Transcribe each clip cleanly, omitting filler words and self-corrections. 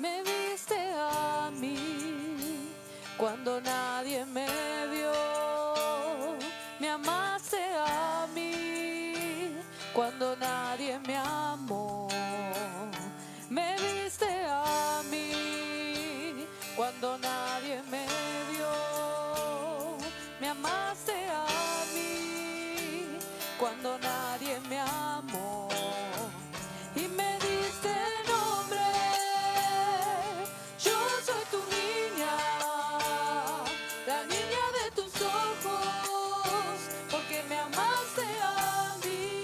me viste a mí cuando nadie me vio. Me amaste a mí cuando nadie me amó. Me viste a mí cuando nadie me vio. Me amaste a mí cuando nadie me amó. Y me diste nombre, yo soy tu niña, la niña de tus ojos, porque me amaste a mí.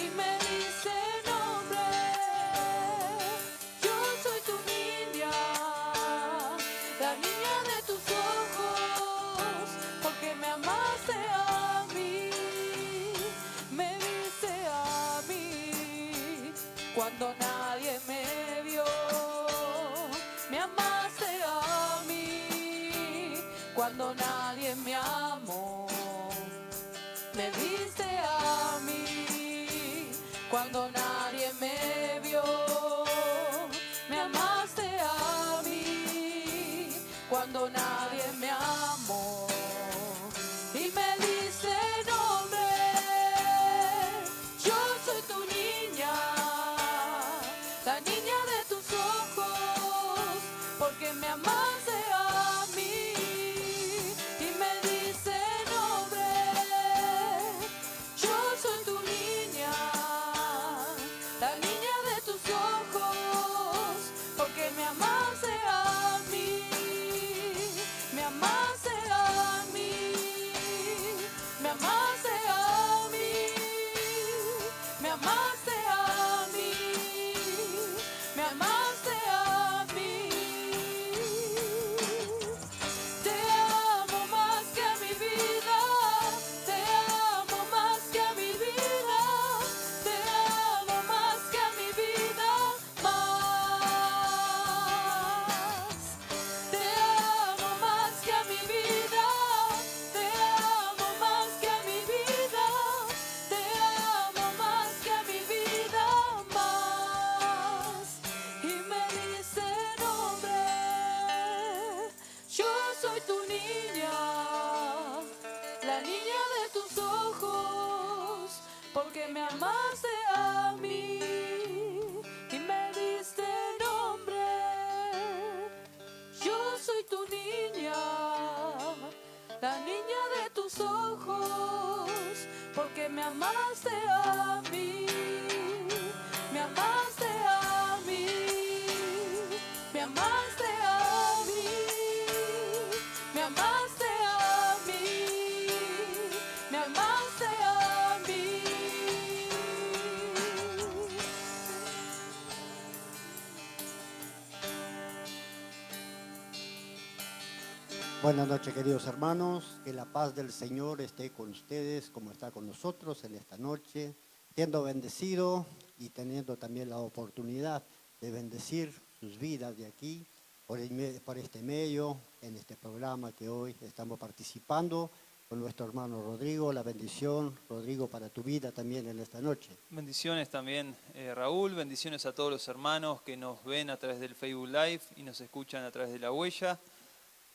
Y me diste nombre, yo soy tu niña, la niña de tus ojos, porque me amaste a mí. Me viste a mí cuando nadie me vio. Me amaste a mí cuando nadie me amó. Me viste a mí cuando nadie me vio. Me amaste a mí cuando nadie me amó. Y me diste nombre, yo soy tu niña, la niña de tus ojos, porque me amaste a mí. Y me diste nombre, yo soy tu niña, la niña de tus ojos, porque me amaste a mí. Me amaste a mí, me amaste a mí, me amaste a mí, me amaste a mí. Te amo más que a mi vida, te amo más que a mi vida, te amo más que a mi vida, más. Te amo más que a mi vida, te amo más que a mi vida, te amo más que a mi vida, más. Y me diste nombre, yo soy tu niña, la niña de tus ojos, porque me amaste a mí y me diste nombre. Yo soy tu niña, la niña de tus ojos, porque me amaste a mí. Me amaste a mí, me amaste a mí, me amaste a mí, me amaste a mí. Buenas noches, queridos hermanos. Que la paz del Señor esté con ustedes como está con nosotros en esta noche, siendo bendecido y teniendo también la oportunidad de bendecir sus vidas de aquí por este medio, en este programa que hoy estamos participando con nuestro hermano Rodrigo. La bendición, Rodrigo, para tu vida también en esta noche. Bendiciones también, Raúl. Bendiciones a todos los hermanos que nos ven a través del Facebook Live y nos escuchan a través de La Huella.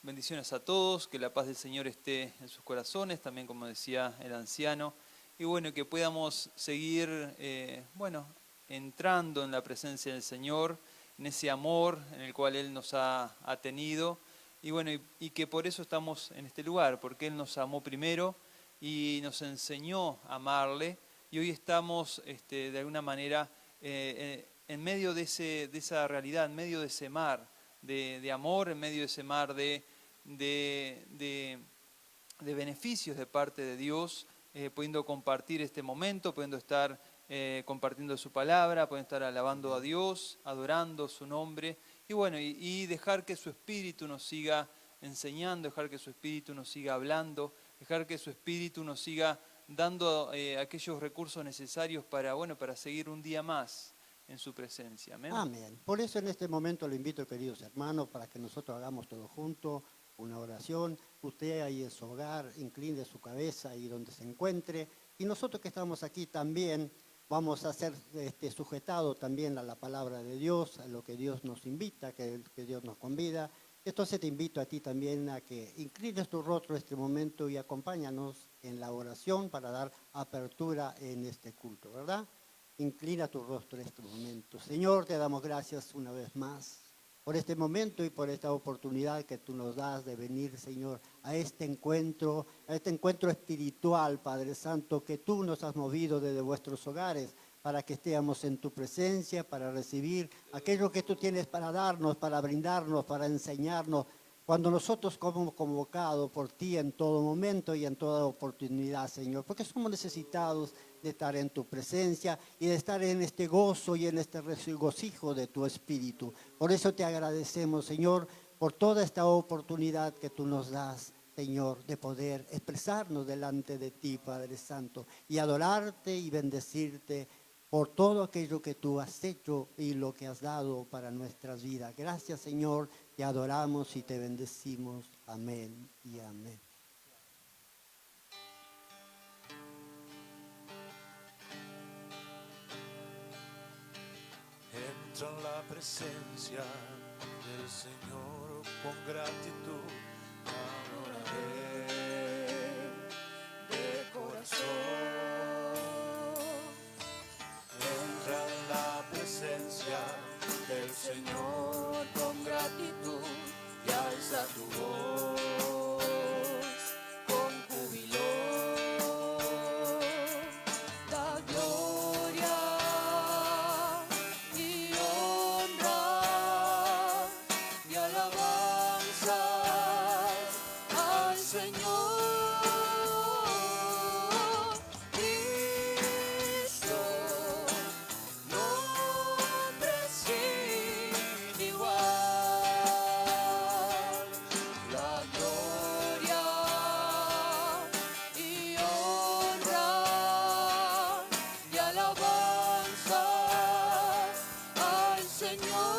Bendiciones a todos, que la paz del Señor esté en sus corazones, también como decía el anciano. Y bueno, que podamos seguir, entrando en la presencia del Señor, en ese amor en el cual Él nos ha tenido. Y bueno, y que por eso estamos en este lugar, porque Él nos amó primero y nos enseñó a amarle. Y hoy estamos, de alguna manera, en medio de esa realidad, en medio de ese mar de amor, en medio de ese mar de beneficios de parte de Dios, pudiendo compartir este momento, pudiendo estar compartiendo su palabra, pudiendo estar alabando a Dios, adorando su nombre, y bueno, y dejar que su Espíritu nos siga enseñando, dejar que su Espíritu nos siga hablando, dejar que su Espíritu nos siga dando aquellos recursos necesarios para seguir un día más en su presencia. Amén. Amén. Por eso en este momento lo invito, queridos hermanos, para que nosotros hagamos todo juntos una oración. Usted ahí en su hogar, incline su cabeza ahí donde se encuentre. Y nosotros que estamos aquí también, vamos a ser sujetados también a la palabra de Dios, a lo que Dios nos invita, que Dios nos convida. Entonces te invito a ti también a que inclines tu rostro en este momento y acompáñanos en la oración para dar apertura en este culto, ¿verdad? Inclina tu rostro en este momento. Señor, te damos gracias una vez más por este momento y por esta oportunidad que tú nos das de venir, Señor, a este encuentro espiritual, Padre Santo, que tú nos has movido desde vuestros hogares para que estemos en tu presencia, para recibir aquello que tú tienes para darnos, para brindarnos, para enseñarnos. Cuando nosotros somos convocados por ti en todo momento y en toda oportunidad, Señor, porque somos necesitados de estar en tu presencia y de estar en este gozo y en este regocijo de tu Espíritu. Por eso te agradecemos, Señor, por toda esta oportunidad que tú nos das, Señor, de poder expresarnos delante de ti, Padre Santo, y adorarte y bendecirte por todo aquello que tú has hecho y lo que has dado para nuestras vidas. Gracias, Señor, te adoramos y te bendecimos. Amén y amén. Entra en la presencia del Señor con gratitud, adoraré de corazón. Entra en la presencia del Señor con gratitud y alza tu voz con júbilo. Da gloria y honra y alabanza al Señor. Cristo, nombre sin igual. La gloria y honra y alabanza al Señor.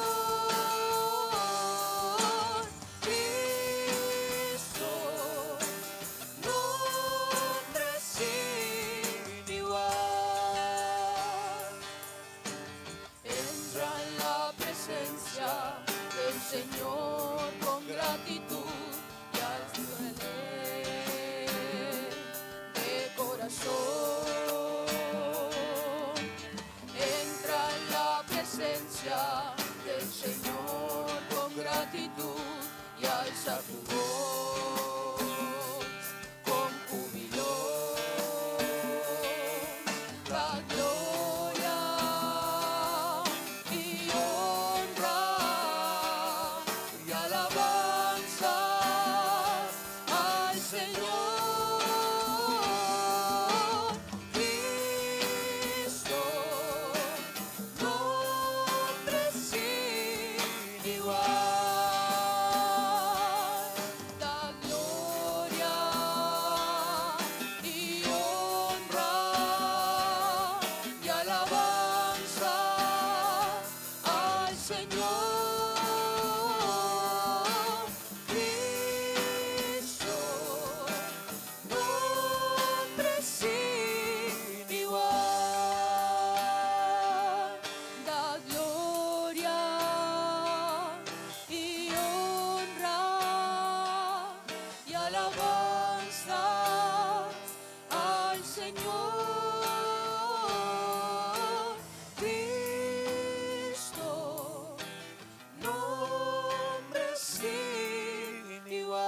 Cristo, nombre sin igual. Entra en la presencia del Señor con gratitud y alzale de corazón. Entra en la presencia del Señor con gratitud y alza tu voz con júbilo. La gloria y honra y alabanza al Señor. Cristo, nombre sin igual. Da gloria y honra y alabanza al Señor. Cristo, nombre sin igual. Da gloria y honra y alabanza al Señor. Cristo, nombre sin igual.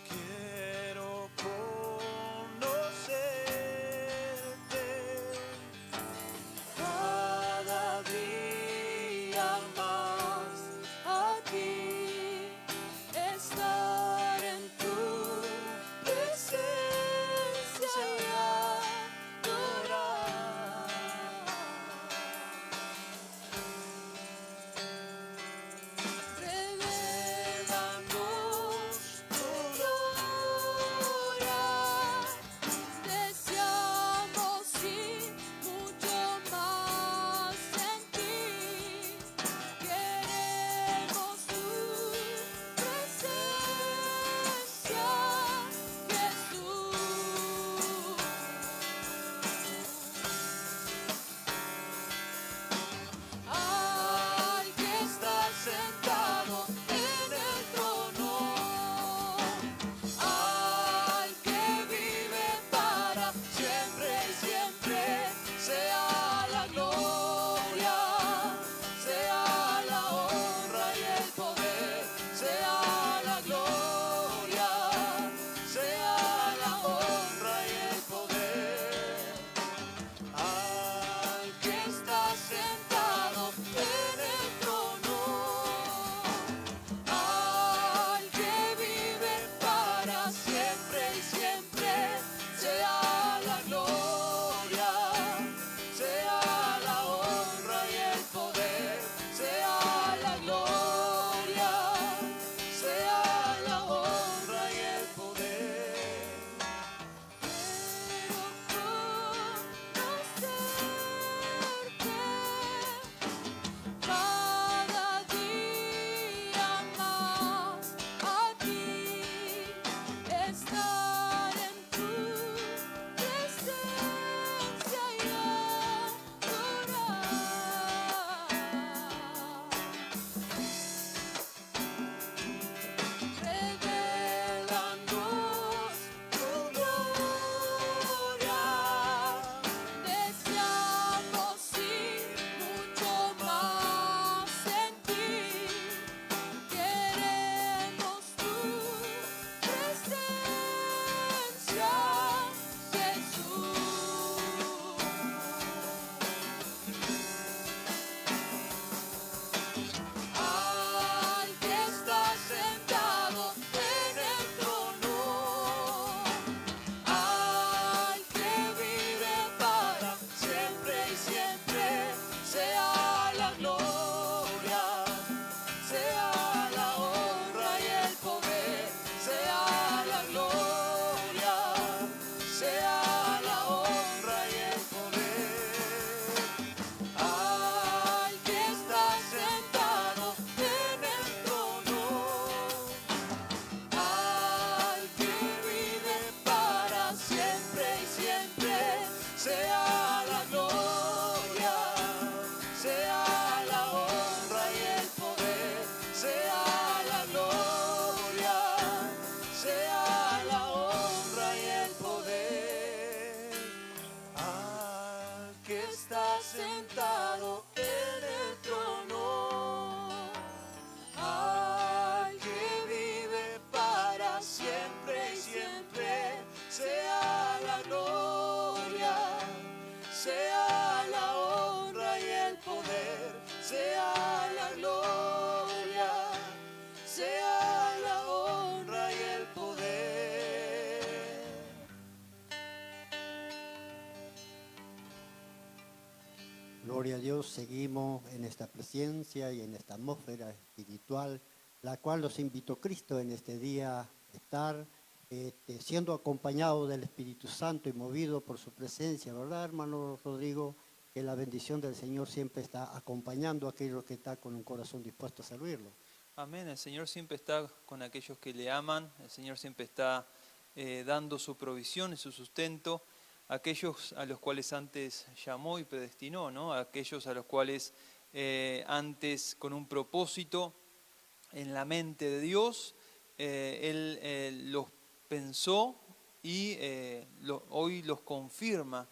Quiero conocerte Cada día Gloria a Dios, seguimos en esta presencia y en esta atmósfera espiritual, la cual nos invitó Cristo en este día a estar siendo acompañado del Espíritu Santo y movido por su presencia, ¿verdad, hermano Rodrigo? Que la bendición del Señor siempre está acompañando a aquellos que están con un corazón dispuesto a servirlo. Amén. El Señor siempre está con aquellos que le aman. El Señor siempre está dando su provisión y su sustento a aquellos a los cuales antes llamó y predestinó, ¿no? A aquellos a los cuales antes con un propósito en la mente de Dios, Él los pensó y hoy los confirma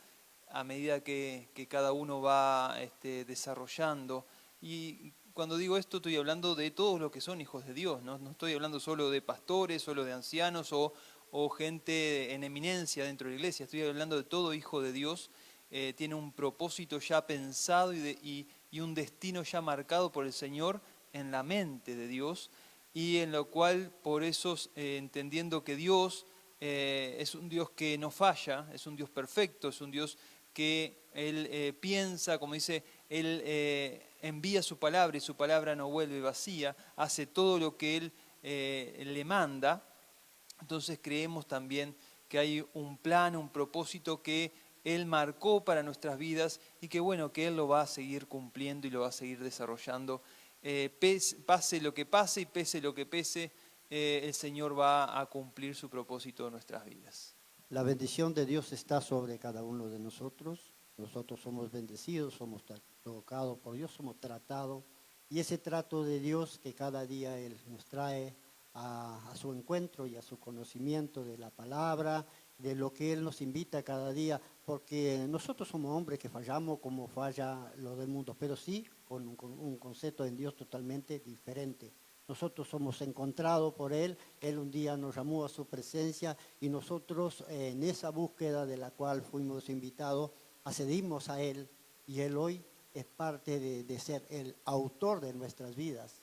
a medida que cada uno va desarrollando. Y cuando digo esto estoy hablando de todos los que son hijos de Dios, no estoy hablando solo de pastores, solo de ancianos o gente en eminencia dentro de la iglesia, estoy hablando de todo hijo de Dios, tiene un propósito ya pensado y un destino ya marcado por el Señor en la mente de Dios, y en lo cual por eso entendiendo que Dios es un Dios que no falla, es un Dios perfecto, es un Dios que Él piensa, como dice, Él envía su palabra y su palabra no vuelve vacía, hace todo lo que Él le manda. Entonces creemos también que hay un plan, un propósito que Él marcó para nuestras vidas y que bueno, que Él lo va a seguir cumpliendo y lo va a seguir desarrollando. Pase lo que pase y pese lo que pese, el Señor va a cumplir su propósito en nuestras vidas. La bendición de Dios está sobre cada uno de nosotros. Nosotros somos bendecidos, somos tocados por Dios, somos tratados. Y ese trato de Dios que cada día Él nos trae a su encuentro y a su conocimiento de la palabra, de lo que Él nos invita cada día, porque nosotros somos hombres que fallamos como falla lo del mundo, pero sí con un concepto en Dios totalmente diferente. Nosotros somos encontrados por Él un día nos llamó a su presencia y nosotros en esa búsqueda de la cual fuimos invitados, accedimos a Él y Él hoy es parte de ser el autor de nuestras vidas.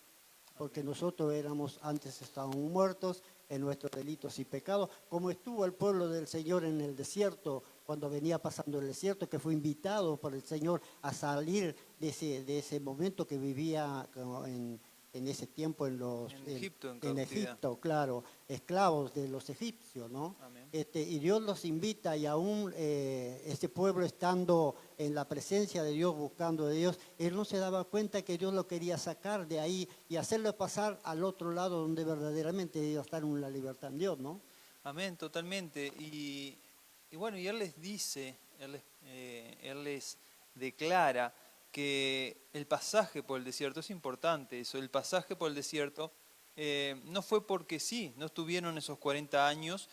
Porque nosotros antes estábamos muertos en nuestros delitos y pecados, como estuvo el pueblo del Señor en el desierto, cuando venía pasando el desierto, que fue invitado por el Señor a salir de ese momento que vivía en ese tiempo en Egipto, claro, esclavos de los egipcios, ¿no? Y Dios los invita y aún este pueblo estando en la presencia de Dios, buscando de Dios, él no se daba cuenta que Dios lo quería sacar de ahí y hacerlo pasar al otro lado donde verdaderamente iba a estar en la libertad en Dios, ¿no? Amén, totalmente. Y bueno, y Él les dice, Él les declara que el pasaje por el desierto es importante. Eso, el pasaje por el desierto no fue porque sí, no estuvieron esos 40 años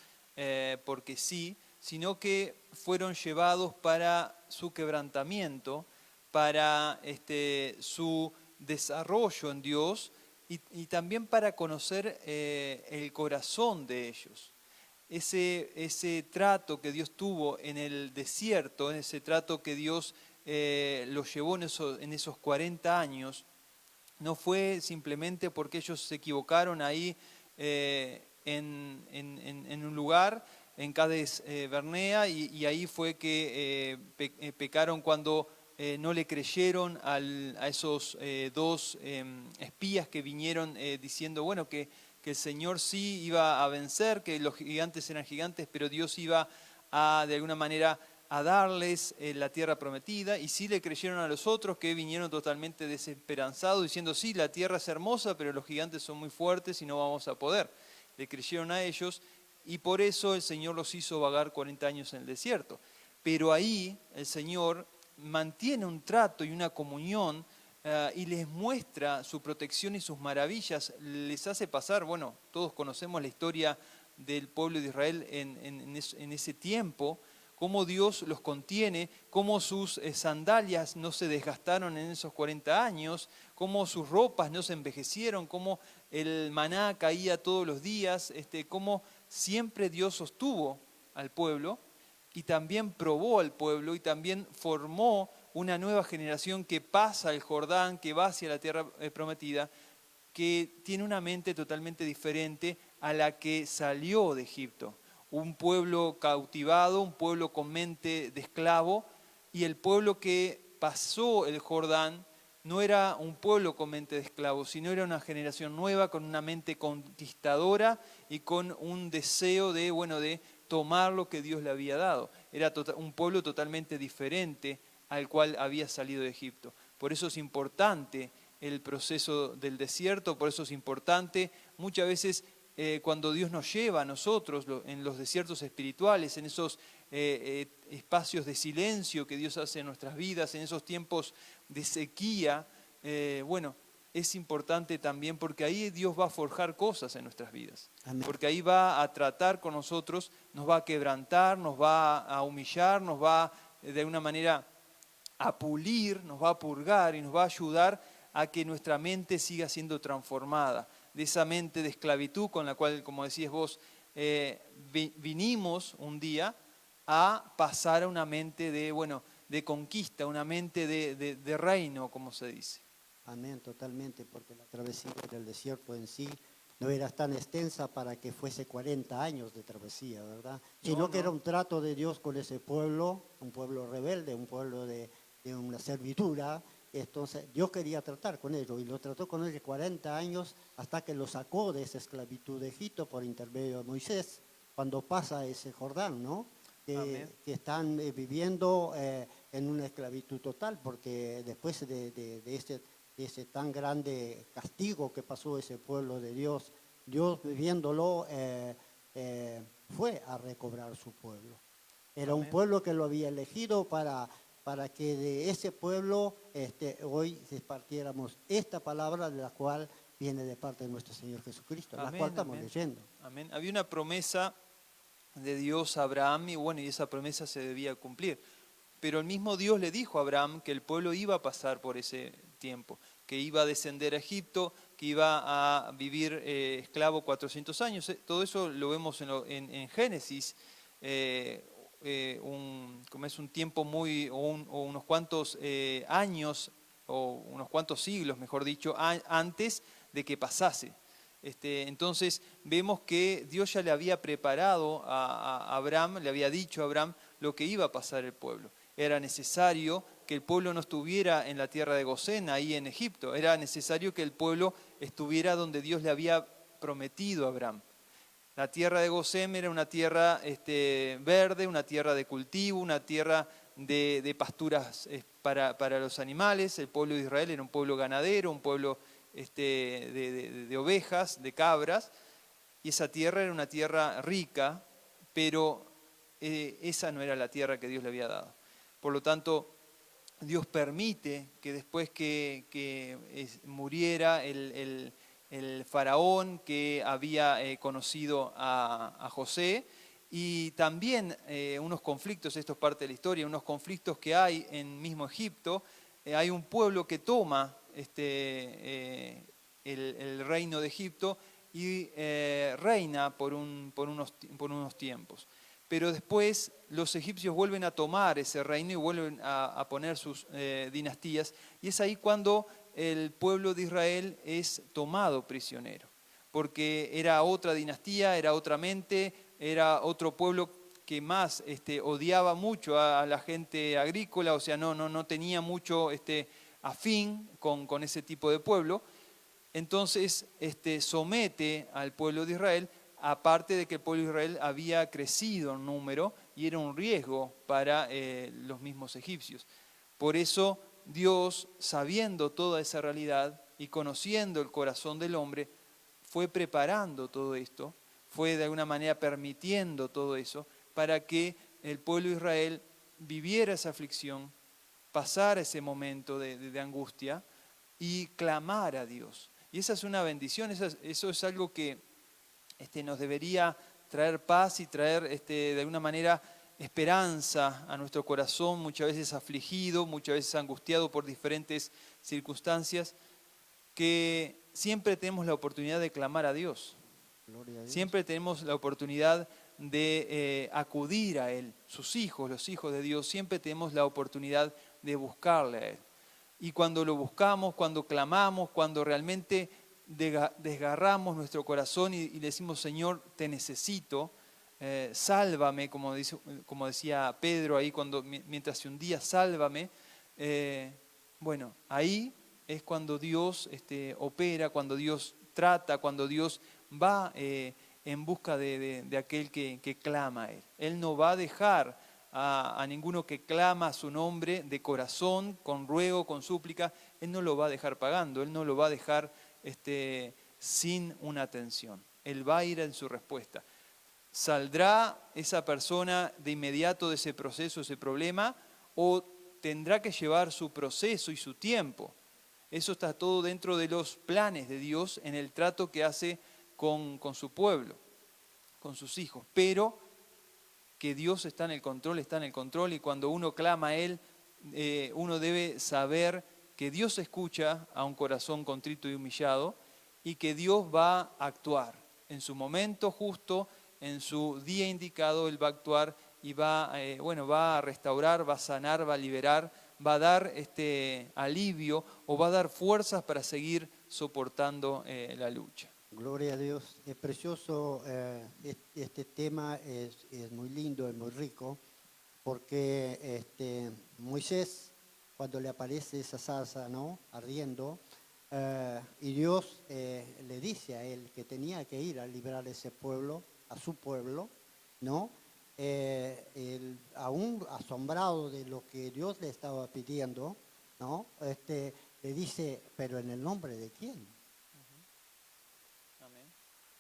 porque sí, sino que fueron llevados para su quebrantamiento, para su desarrollo en Dios y también para conocer el corazón de ellos. Ese trato que Dios tuvo en el desierto, ese trato que Dios los llevó en esos 40 años, no fue simplemente porque ellos se equivocaron ahí en un lugar, en Cades Barnea, y ahí fue que pecaron cuando no le creyeron a esos dos espías que vinieron diciendo, bueno, que el Señor sí iba a vencer, que los gigantes eran gigantes, pero Dios iba de alguna manera a darles la tierra prometida, y sí le creyeron a los otros que vinieron totalmente desesperanzados, diciendo, sí, la tierra es hermosa, pero los gigantes son muy fuertes y no vamos a poder. Le creyeron a ellos, y por eso el Señor los hizo vagar 40 años en el desierto. Pero ahí el Señor mantiene un trato y una comunión y les muestra su protección y sus maravillas, les hace pasar, bueno, todos conocemos la historia del pueblo de Israel en ese tiempo, cómo Dios los contiene, cómo sus sandalias no se desgastaron en esos 40 años, cómo sus ropas no se envejecieron, cómo el maná caía todos los días, cómo siempre Dios sostuvo al pueblo y también probó al pueblo y también formó una nueva generación que pasa el Jordán, que va hacia la tierra prometida, que tiene una mente totalmente diferente a la que salió de Egipto. Un pueblo cautivado, un pueblo con mente de esclavo y el pueblo que pasó el Jordán no era un pueblo con mente de esclavos, sino era una generación nueva con una mente conquistadora y con un deseo de, bueno, de tomar lo que Dios le había dado. Era un pueblo totalmente diferente al cual había salido de Egipto. Por eso es importante el proceso del desierto, por eso es importante muchas veces cuando Dios nos lleva a nosotros en los desiertos espirituales, en esos espacios de silencio que Dios hace en nuestras vidas, en esos tiempos de sequía, bueno, es importante también porque ahí Dios va a forjar cosas en nuestras vidas. Amén. Porque ahí va a tratar con nosotros, nos va a quebrantar, nos va a humillar, nos va de alguna manera a pulir, nos va a purgar y nos va a ayudar a que nuestra mente siga siendo transformada. De esa mente de esclavitud con la cual, como decías vos, vinimos un día a pasar a una mente de, bueno, de conquista, una mente de reino, como se dice. Amén, totalmente, porque la travesía del desierto en sí no era tan extensa para que fuese 40 años de travesía, ¿verdad? Sino que era un trato de Dios con ese pueblo, un pueblo rebelde, un pueblo de una servitura. Entonces Dios quería tratar con ellos y lo trató con ellos 40 años hasta que lo sacó de esa esclavitud de Egipto por intermedio de Moisés, cuando pasa ese Jordán, ¿no? Que están viviendo en una esclavitud total, porque después de ese tan grande castigo que pasó ese pueblo de Dios, Dios viviéndolo fue a recobrar su pueblo. Era un pueblo que lo había elegido para que de ese pueblo hoy partiéramos esta palabra de la cual viene de parte de nuestro Señor Jesucristo, la cual estamos leyendo. Amén. Había una promesa de Dios a Abraham y bueno, y esa promesa se debía cumplir. Pero el mismo Dios le dijo a Abraham que el pueblo iba a pasar por ese tiempo, que iba a descender a Egipto, que iba a vivir esclavo 400 años. Todo eso lo vemos en Génesis, como es un tiempo muy, o unos cuantos años, o unos cuantos siglos, mejor dicho, antes de que pasase. Entonces vemos que Dios ya le había preparado a Abraham, le había dicho a Abraham lo que iba a pasar el pueblo. Era necesario que el pueblo no estuviera en la tierra de Gosén, ahí en Egipto. Era necesario que el pueblo estuviera donde Dios le había prometido a Abraham. La tierra de Gosén era una tierra verde, una tierra de cultivo, una tierra de pasturas para los animales. El pueblo de Israel era un pueblo ganadero, un pueblo de ovejas, de cabras, y esa tierra era una tierra rica, pero esa no era la tierra que Dios le había dado. Por lo tanto, Dios permite que después que muriera el faraón que había conocido a José, y también unos conflictos, esto es parte de la historia, unos conflictos que hay en mismo Egipto. Hay un pueblo que toma el reino de Egipto y reina por unos tiempos. Pero después los egipcios vuelven a tomar ese reino y vuelven a poner sus dinastías, y es ahí cuando el pueblo de Israel es tomado prisionero, porque era otra dinastía, era otra mente, era otro pueblo que más odiaba mucho a la gente agrícola, o sea, no tenía mucho afín con ese tipo de pueblo. Entonces somete al pueblo de Israel, aparte de que el pueblo de Israel había crecido en número y era un riesgo para los mismos egipcios. Por eso Dios, sabiendo toda esa realidad y conociendo el corazón del hombre, fue preparando todo esto, fue de alguna manera permitiendo todo eso para que el pueblo de Israel viviera esa aflicción, pasara ese momento de angustia y clamara a Dios. Y esa es una bendición, eso es algo que nos debería traer paz y traer de alguna manera esperanza a nuestro corazón, muchas veces afligido, muchas veces angustiado por diferentes circunstancias, que siempre tenemos la oportunidad de clamar a Dios. Gloria a Dios. Siempre tenemos la oportunidad de acudir a Él. Sus hijos, los hijos de Dios, siempre tenemos la oportunidad de buscarle a Él. Y cuando lo buscamos, cuando clamamos, cuando realmente desgarramos nuestro corazón y le decimos, Señor, te necesito, sálvame, como decía Pedro ahí, mientras se hundía, sálvame, Bueno, ahí es cuando Dios opera, cuando Dios trata, cuando Dios va en busca de aquel que clama a Él. Él no va a dejar a ninguno que clama a su nombre de corazón, con ruego, con súplica. Él no lo va a dejar pagando, Él no lo va a dejar sin una atención. Él va a ir en su respuesta. ¿Saldrá esa persona de inmediato de ese proceso, ese problema, o tendrá que llevar su proceso y su tiempo? Eso está todo dentro de los planes de Dios en el trato que hace con su pueblo, con sus hijos. Pero que Dios está en el control, y cuando uno clama a Él, uno debe saber que Dios escucha a un corazón contrito y humillado, y que Dios va a actuar en su momento justo, en su día indicado. Él va a actuar y va a restaurar, va a sanar, va a liberar, va a dar alivio, o va a dar fuerzas para seguir soportando la lucha. Gloria a Dios. Es precioso, este tema es muy lindo, es muy rico, porque Moisés, cuando le aparece esa zarza, ¿no?, ardiendo, y Dios le dice a él que tenía que ir a liberar a ese pueblo, a su pueblo, ¿no? Él, aún asombrado de lo que Dios le estaba pidiendo, ¿no?, le dice, pero ¿en el nombre de quién? Amén.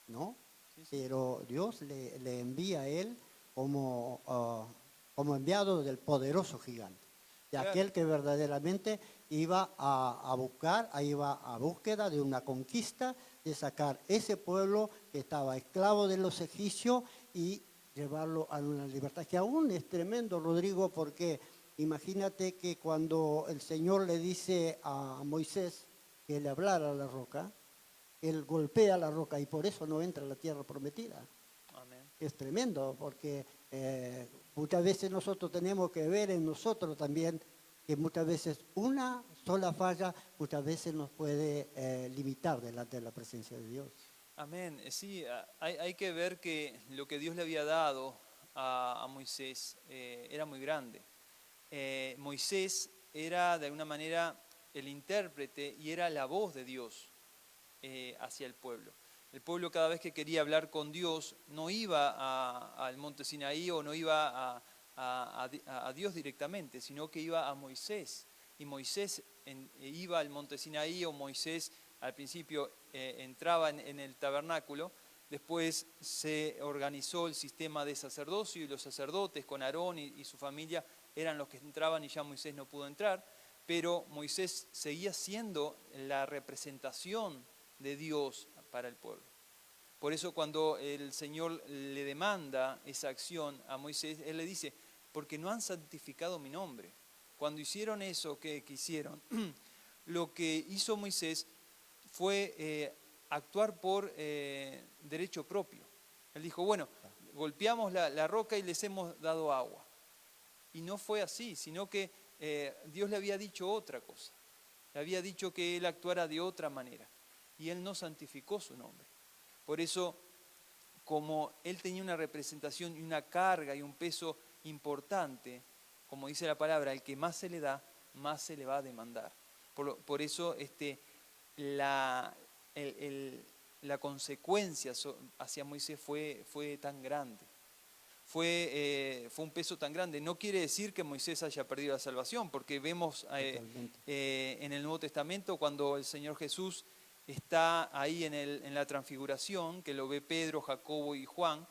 ¿No? Sí, sí. Pero Dios le envía a él como enviado del poderoso gigante, de Claro. aquel que verdaderamente iba a buscar, iba a búsqueda de una conquista, de sacar ese pueblo que estaba esclavo de los egipcios y llevarlo a una libertad, que aún es tremendo, Rodrigo, porque imagínate que cuando el Señor le dice a Moisés que le hablara a la roca, él golpea la roca y por eso no entra a la tierra prometida. Amén. Es tremendo, porque muchas veces nosotros tenemos que ver en nosotros también que muchas veces una sola falla muchas veces nos puede limitar delante de la presencia de Dios. Amén. Sí, hay que ver que lo que Dios le había dado a Moisés era muy grande. Moisés era de alguna manera el intérprete y era la voz de Dios hacia el pueblo. El pueblo, cada vez que quería hablar con Dios, no iba al monte Sinaí o no iba a Dios directamente, sino que iba a Moisés. Y Moisés iba al monte Sinaí, o Moisés al principio entraba en el tabernáculo. Después se organizó el sistema de sacerdocio, y los sacerdotes con Aarón y su familia eran los que entraban, y ya Moisés no pudo entrar. Pero Moisés seguía siendo la representación de Dios para el pueblo. Por eso cuando el Señor le demanda esa acción a Moisés, Él le dice, porque no han santificado mi nombre. Cuando hicieron eso que hicieron, lo que hizo Moisés fue actuar por derecho propio. Él dijo, bueno, golpeamos la roca y les hemos dado agua. Y no fue así, sino que Dios le había dicho otra cosa. Le había dicho que Él actuara de otra manera. Y Él no santificó su nombre. Por eso, como Él tenía una representación y una carga y un peso importante, como dice la palabra, el que más se le da, más se le va a demandar. Por eso la consecuencia hacia Moisés fue tan grande. Fue un peso tan grande. No quiere decir que Moisés haya perdido la salvación, porque vemos en el Nuevo Testamento, cuando el Señor Jesús está ahí en la transfiguración, que lo ve Pedro, Jacobo y Juan,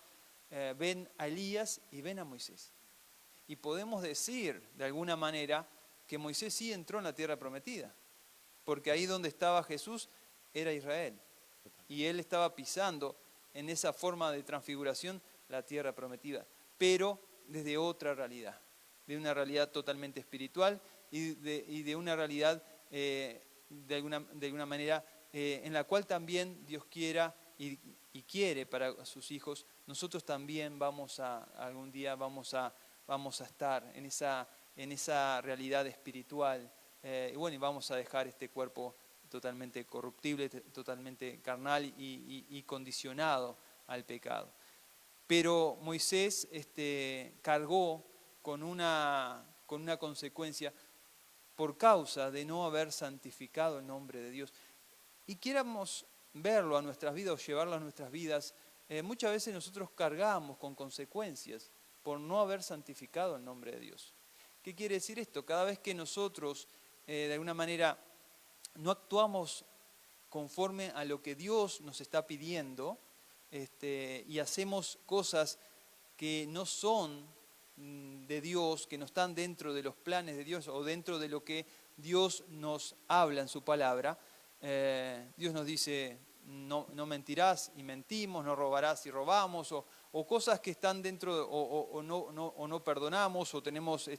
ven a Elías y ven a Moisés. Y podemos decir, de alguna manera, que Moisés sí entró en la tierra prometida, porque ahí donde estaba Jesús era Israel. Y él estaba pisando en esa forma de transfiguración la tierra prometida, pero desde otra realidad, de una realidad totalmente espiritual y de una realidad de alguna manera en la cual también Dios quiera y quiere para sus hijos. Nosotros también algún día vamos a estar en esa realidad espiritual, y bueno, y vamos a dejar este cuerpo totalmente corruptible, totalmente carnal y condicionado al pecado. Pero Moisés cargó con una consecuencia por causa de no haber santificado el nombre de Dios. Y quieramos verlo a nuestras vidas o llevarlo a nuestras vidas, muchas veces nosotros cargamos con consecuencias por no haber santificado el nombre de Dios. ¿Qué quiere decir esto? Cada vez que nosotros de alguna manera no actuamos conforme a lo que Dios nos está pidiendo, y hacemos cosas que no son de Dios, que no están dentro de los planes de Dios o dentro de lo que Dios nos habla en su palabra. Dios nos dice, no mentirás y mentimos, no robarás y robamos, o cosas que están dentro, o no perdonamos, o tenemos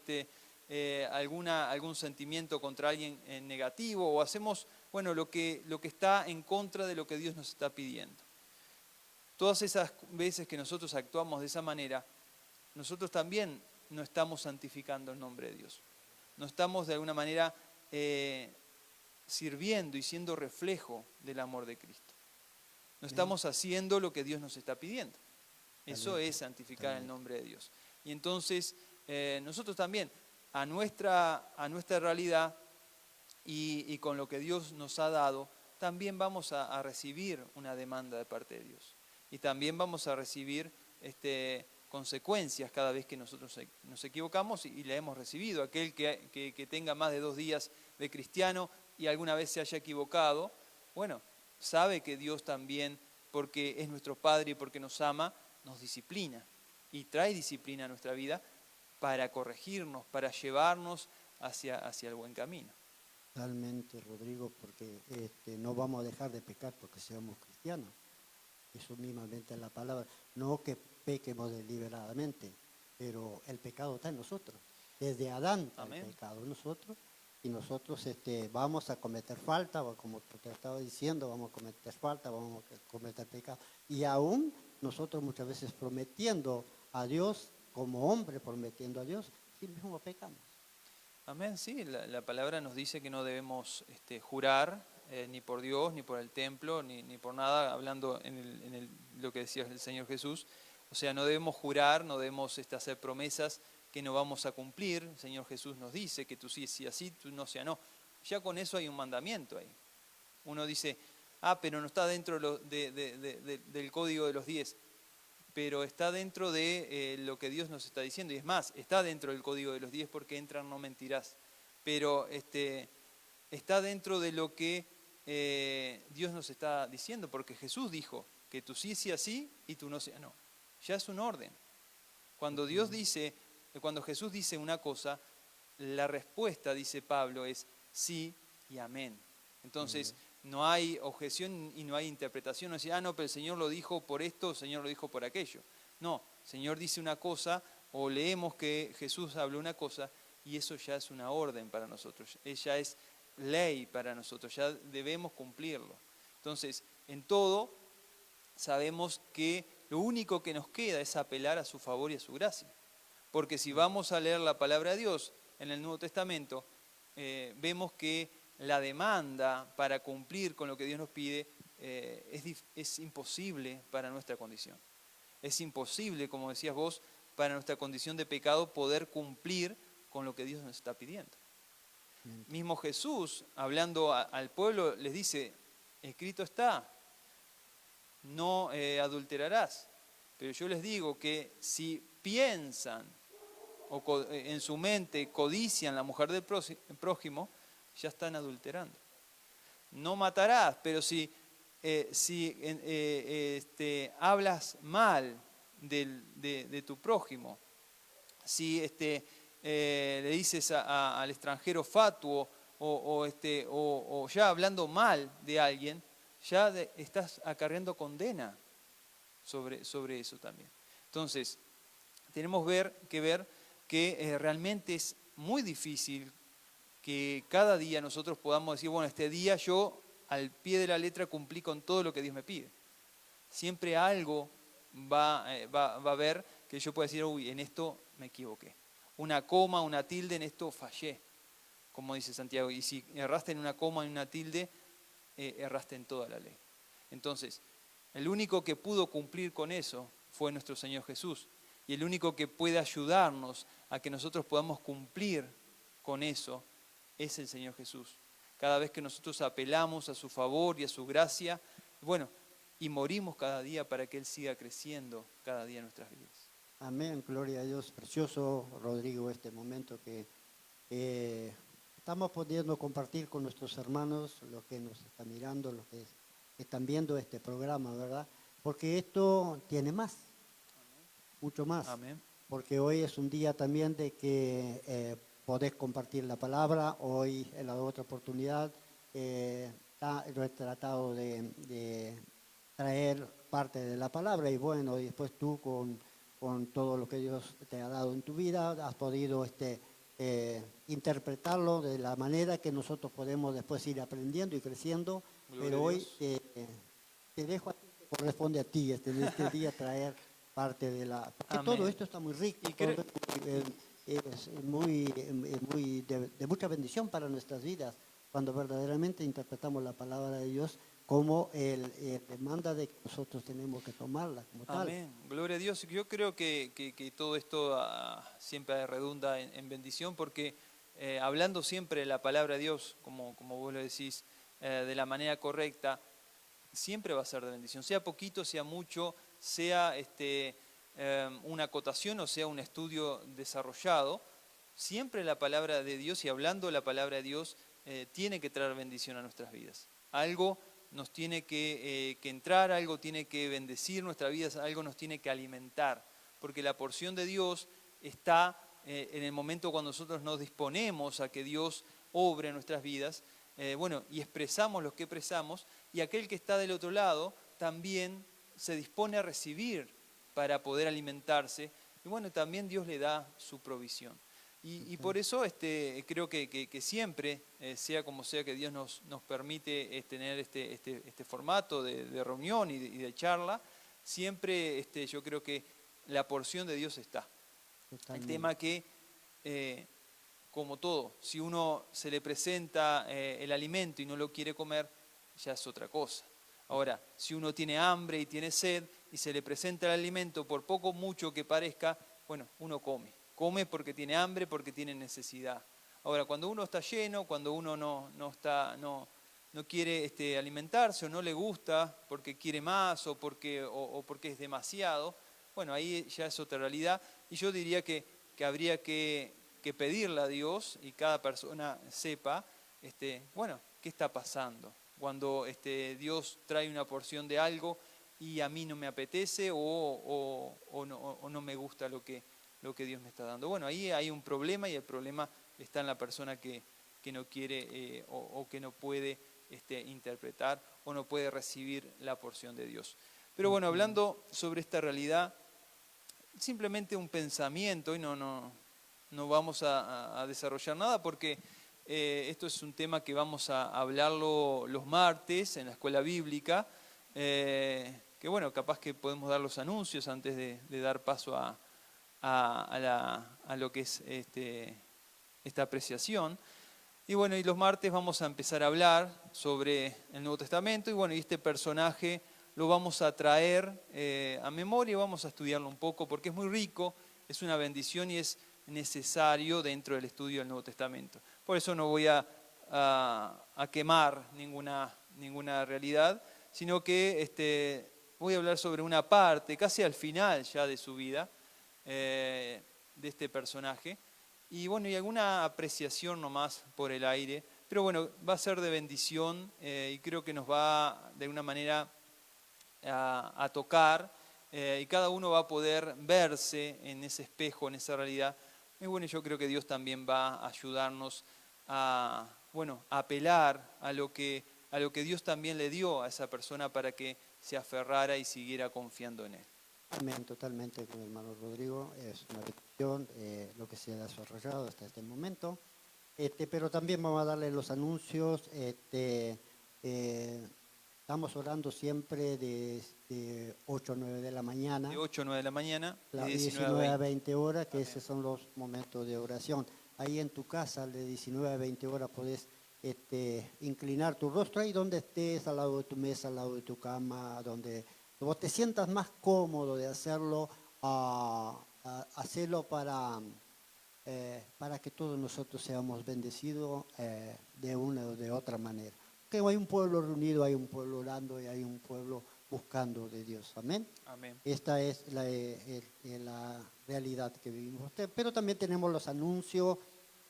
algún sentimiento contra alguien negativo, o hacemos lo que está en contra de lo que Dios nos está pidiendo. Todas esas veces que nosotros actuamos de esa manera, nosotros también no estamos santificando el nombre de Dios. No estamos de alguna manera sirviendo y siendo reflejo del amor de Cristo. No estamos haciendo lo que Dios nos está pidiendo. Eso es santificar el nombre de Dios. Y entonces nosotros también, a nuestra realidad y con lo que Dios nos ha dado, también vamos a recibir una demanda de parte de Dios. Y también vamos a recibir consecuencias cada vez que nosotros nos equivocamos y la hemos recibido. Aquel que tenga más de 2 días de cristiano y alguna vez se haya equivocado, sabe que Dios también, porque es nuestro Padre y porque nos ama, nos disciplina y trae disciplina a nuestra vida para corregirnos, para llevarnos hacia el buen camino. Totalmente, Rodrigo, porque no vamos a dejar de pecar porque seamos cristianos. Eso mismamente es la palabra. No que pequemos deliberadamente, pero el pecado está en nosotros. Desde Adán está el pecado en nosotros, y nosotros vamos a cometer falta, o como te estaba diciendo, vamos a cometer falta, vamos a cometer pecado. Y aún nosotros muchas veces prometiendo a Dios, como hombre prometiendo a Dios, sí mismo pecamos. Amén, sí, la palabra nos dice que no debemos jurar ni por Dios, ni por el templo, ni por nada, hablando en lo que decía el Señor Jesús. O sea, no debemos jurar, no debemos hacer promesas que no vamos a cumplir. El Señor Jesús nos dice que tú sí sea sí, tú no sea no. Ya con eso hay un mandamiento ahí. Uno dice, pero no está dentro del código de los 10. Pero está dentro de lo que Dios nos está diciendo. Y es más, está dentro del código de los 10 porque entran no mentirás. Pero está dentro de lo que Dios nos está diciendo, porque Jesús dijo que tú sí sea sí y tú no sea no. Ya es un orden. Cuando Jesús dice una cosa, la respuesta, dice Pablo, es sí y amén. Entonces, no hay objeción y no hay interpretación. No es decir, no, pero el Señor lo dijo por esto, el Señor lo dijo por aquello. No, el Señor dice una cosa, o leemos que Jesús habló una cosa, y eso ya es una orden para nosotros. Ya es ley para nosotros, ya debemos cumplirlo. Entonces, en todo, sabemos que lo único que nos queda es apelar a su favor y a su gracia. Porque si vamos a leer la palabra de Dios en el Nuevo Testamento, vemos que la demanda para cumplir con lo que Dios nos pide es imposible para nuestra condición. Es imposible, como decías vos, para nuestra condición de pecado poder cumplir con lo que Dios nos está pidiendo. Mismo Jesús, hablando al pueblo, les dice, escrito está, no adulterarás. Pero yo les digo que si piensan o en su mente codician la mujer del prójimo, ya están adulterando. No matarás, pero si hablas mal de tu prójimo, si le dices al extranjero fatuo o ya hablando mal de alguien, ya estás acarreando condena sobre eso también. Entonces, tenemos que ver que realmente es muy difícil que cada día nosotros podamos decir, este día yo al pie de la letra cumplí con todo lo que Dios me pide. Siempre algo va a haber que yo pueda decir, en esto me equivoqué. Una coma, una tilde, en esto fallé, como dice Santiago. Y si erraste en una coma, en una tilde, erraste en toda la ley. Entonces, el único que pudo cumplir con eso fue nuestro Señor Jesús. Y el único que puede ayudarnos a que nosotros podamos cumplir con eso es el Señor Jesús. Cada vez que nosotros apelamos a su favor y a su gracia, bueno, y morimos cada día para que Él siga creciendo cada día en nuestras vidas. Amén, gloria a Dios. Precioso, Rodrigo, este momento que estamos pudiendo compartir con nuestros hermanos, los que nos están mirando, los que están viendo este programa, ¿verdad? Porque esto tiene más, mucho más. Amén. Porque hoy es un día también de que podés compartir la palabra. Hoy es la otra oportunidad. Lo he tratado de traer parte de la palabra y bueno, y después tú con todo lo que Dios te ha dado en tu vida, has podido interpretarlo de la manera que nosotros podemos después ir aprendiendo y creciendo. Gloria Pero a hoy Dios. te dejo a ti, te corresponde a ti en este día traer parte de la... Porque Amén. todo esto está muy rico, Y creo- es muy de mucha bendición para nuestras vidas cuando verdaderamente interpretamos la palabra de Dios como Él demanda de que nosotros tenemos que tomarla como tal. Amén, gloria a Dios. Yo creo que todo esto siempre redunda en bendición porque hablando siempre de la palabra de Dios, como vos lo decís, de la manera correcta, siempre va a ser de bendición, sea poquito, sea mucho, sea una acotación o sea un estudio desarrollado, siempre la palabra de Dios y hablando la palabra de Dios tiene que traer bendición a nuestras vidas. Algo nos tiene que entrar, algo tiene que bendecir nuestras vidas, algo nos tiene que alimentar, porque la porción de Dios está en el momento cuando nosotros nos disponemos a que Dios obre en nuestras vidas, y expresamos lo que expresamos, y aquel que está del otro lado también se dispone a recibir para poder alimentarse, y bueno, también Dios le da su provisión. Y por eso creo que siempre, sea como sea que Dios nos permite tener este formato de reunión y de charla, siempre yo creo que la porción de Dios está. Totalmente. El tema que, como todo, si uno se le presenta el alimento y no lo quiere comer, ya es otra cosa. Ahora, si uno tiene hambre y tiene sed y se le presenta el alimento, por poco o mucho que parezca, bueno, uno come. Come porque tiene hambre, porque tiene necesidad. Ahora, cuando uno está lleno, cuando uno no quiere alimentarse o no le gusta porque quiere más o porque es demasiado, bueno, ahí ya es otra realidad. Y yo diría que habría que pedirle a Dios y cada persona sepa, qué está pasando. Cuando Dios trae una porción de algo y a mí no me apetece o no me gusta lo que Dios me está dando. Bueno, ahí hay un problema y el problema está en la persona que no quiere o que no puede interpretar o no puede recibir la porción de Dios. Pero bueno, hablando sobre esta realidad, simplemente un pensamiento, y no vamos a desarrollar nada porque esto es un tema que vamos a hablarlo los martes en la escuela bíblica, que bueno, capaz que podemos dar los anuncios antes de dar paso a lo que es esta apreciación. Y bueno, y los martes vamos a empezar a hablar sobre el Nuevo Testamento y bueno, y este personaje lo vamos a traer a memoria y vamos a estudiarlo un poco porque es muy rico, es una bendición y es necesario dentro del estudio del Nuevo Testamento. Por eso no voy a quemar ninguna realidad, sino que voy a hablar sobre una parte, casi al final ya de su vida, de este personaje. Y bueno, y alguna apreciación nomás por el aire, pero bueno, va a ser de bendición y creo que nos va de alguna manera a tocar y cada uno va a poder verse en ese espejo, en esa realidad. Y bueno, yo creo que Dios también va a ayudarnos a apelar a lo que Dios también le dio a esa persona para que se aferrara y siguiera confiando en Él. Amén, totalmente con el hermano Rodrigo. Es una bendición lo que se ha desarrollado hasta este momento. Pero también vamos a darle los anuncios. Estamos orando siempre de 8 a 9 de la mañana. De 8 a 9 de la mañana y De de 19 a 20 horas, que Amén. esos son los momentos de oración. Ahí en tu casa, de 19 a 20 horas, podés inclinar tu rostro ahí donde estés, al lado de tu mesa, al lado de tu cama, donde vos te sientas más cómodo de hacerlo, hacerlo para para que todos nosotros seamos bendecidos de una o de otra manera. Que hay un pueblo reunido, hay un pueblo orando y hay un pueblo buscando de Dios. Amén. Amén. Esta es la realidad que vivimos. Pero también tenemos los anuncios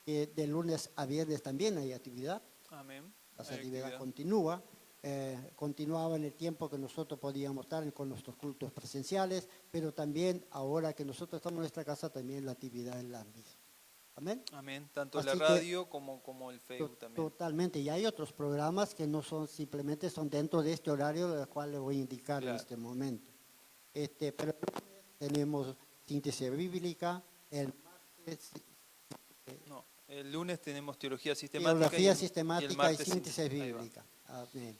que de lunes a viernes también hay actividad. Amén. La Hay actividad actividad. continúa. Continuaba en el tiempo que nosotros podíamos estar con nuestros cultos presenciales, pero también ahora que nosotros estamos en nuestra casa, también la actividad es la misma. Amén. Amén. Tanto la Así que, radio como el Facebook también. Totalmente, y hay otros programas que no son simplemente son dentro de este horario, del cual le voy a indicar Claro. en este momento. Pero tenemos síntesis bíblica, el martes No, el lunes tenemos teología sistemática teología y el sistemática y martes síntesis ahí va. bíblica. Amén.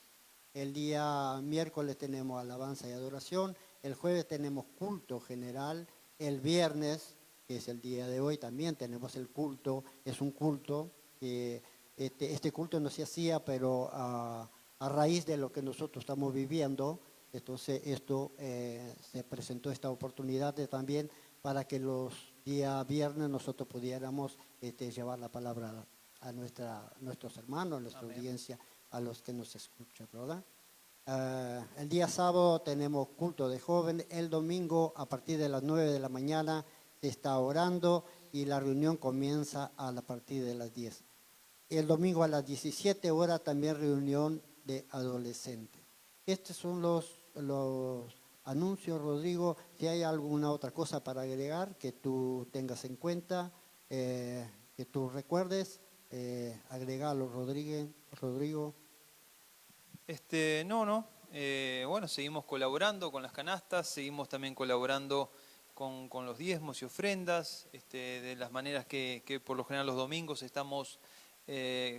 El día miércoles tenemos alabanza y adoración, el jueves tenemos culto general, el viernes, que es el día de hoy, también tenemos el culto, es un culto que este culto no se hacía, pero a raíz de lo que nosotros estamos viviendo, entonces esto se presentó esta oportunidad también para que los días viernes nosotros pudiéramos llevar la palabra a nuestros hermanos, a nuestra Amén. audiencia, a los que nos escuchan, ¿verdad? El día sábado tenemos culto de jóvenes, el domingo a partir de las 9 de la mañana se está orando y la reunión comienza a partir de las 10. El domingo a las 17 horas también reunión de adolescentes. Estos son los anuncios, Rodrigo. Si hay alguna otra cosa para agregar que tú tengas en cuenta, que tú recuerdes, agregalo, Rodrigo. No. Bueno, seguimos colaborando con las canastas, seguimos también colaborando con los diezmos y ofrendas, de las maneras que por lo general los domingos estamos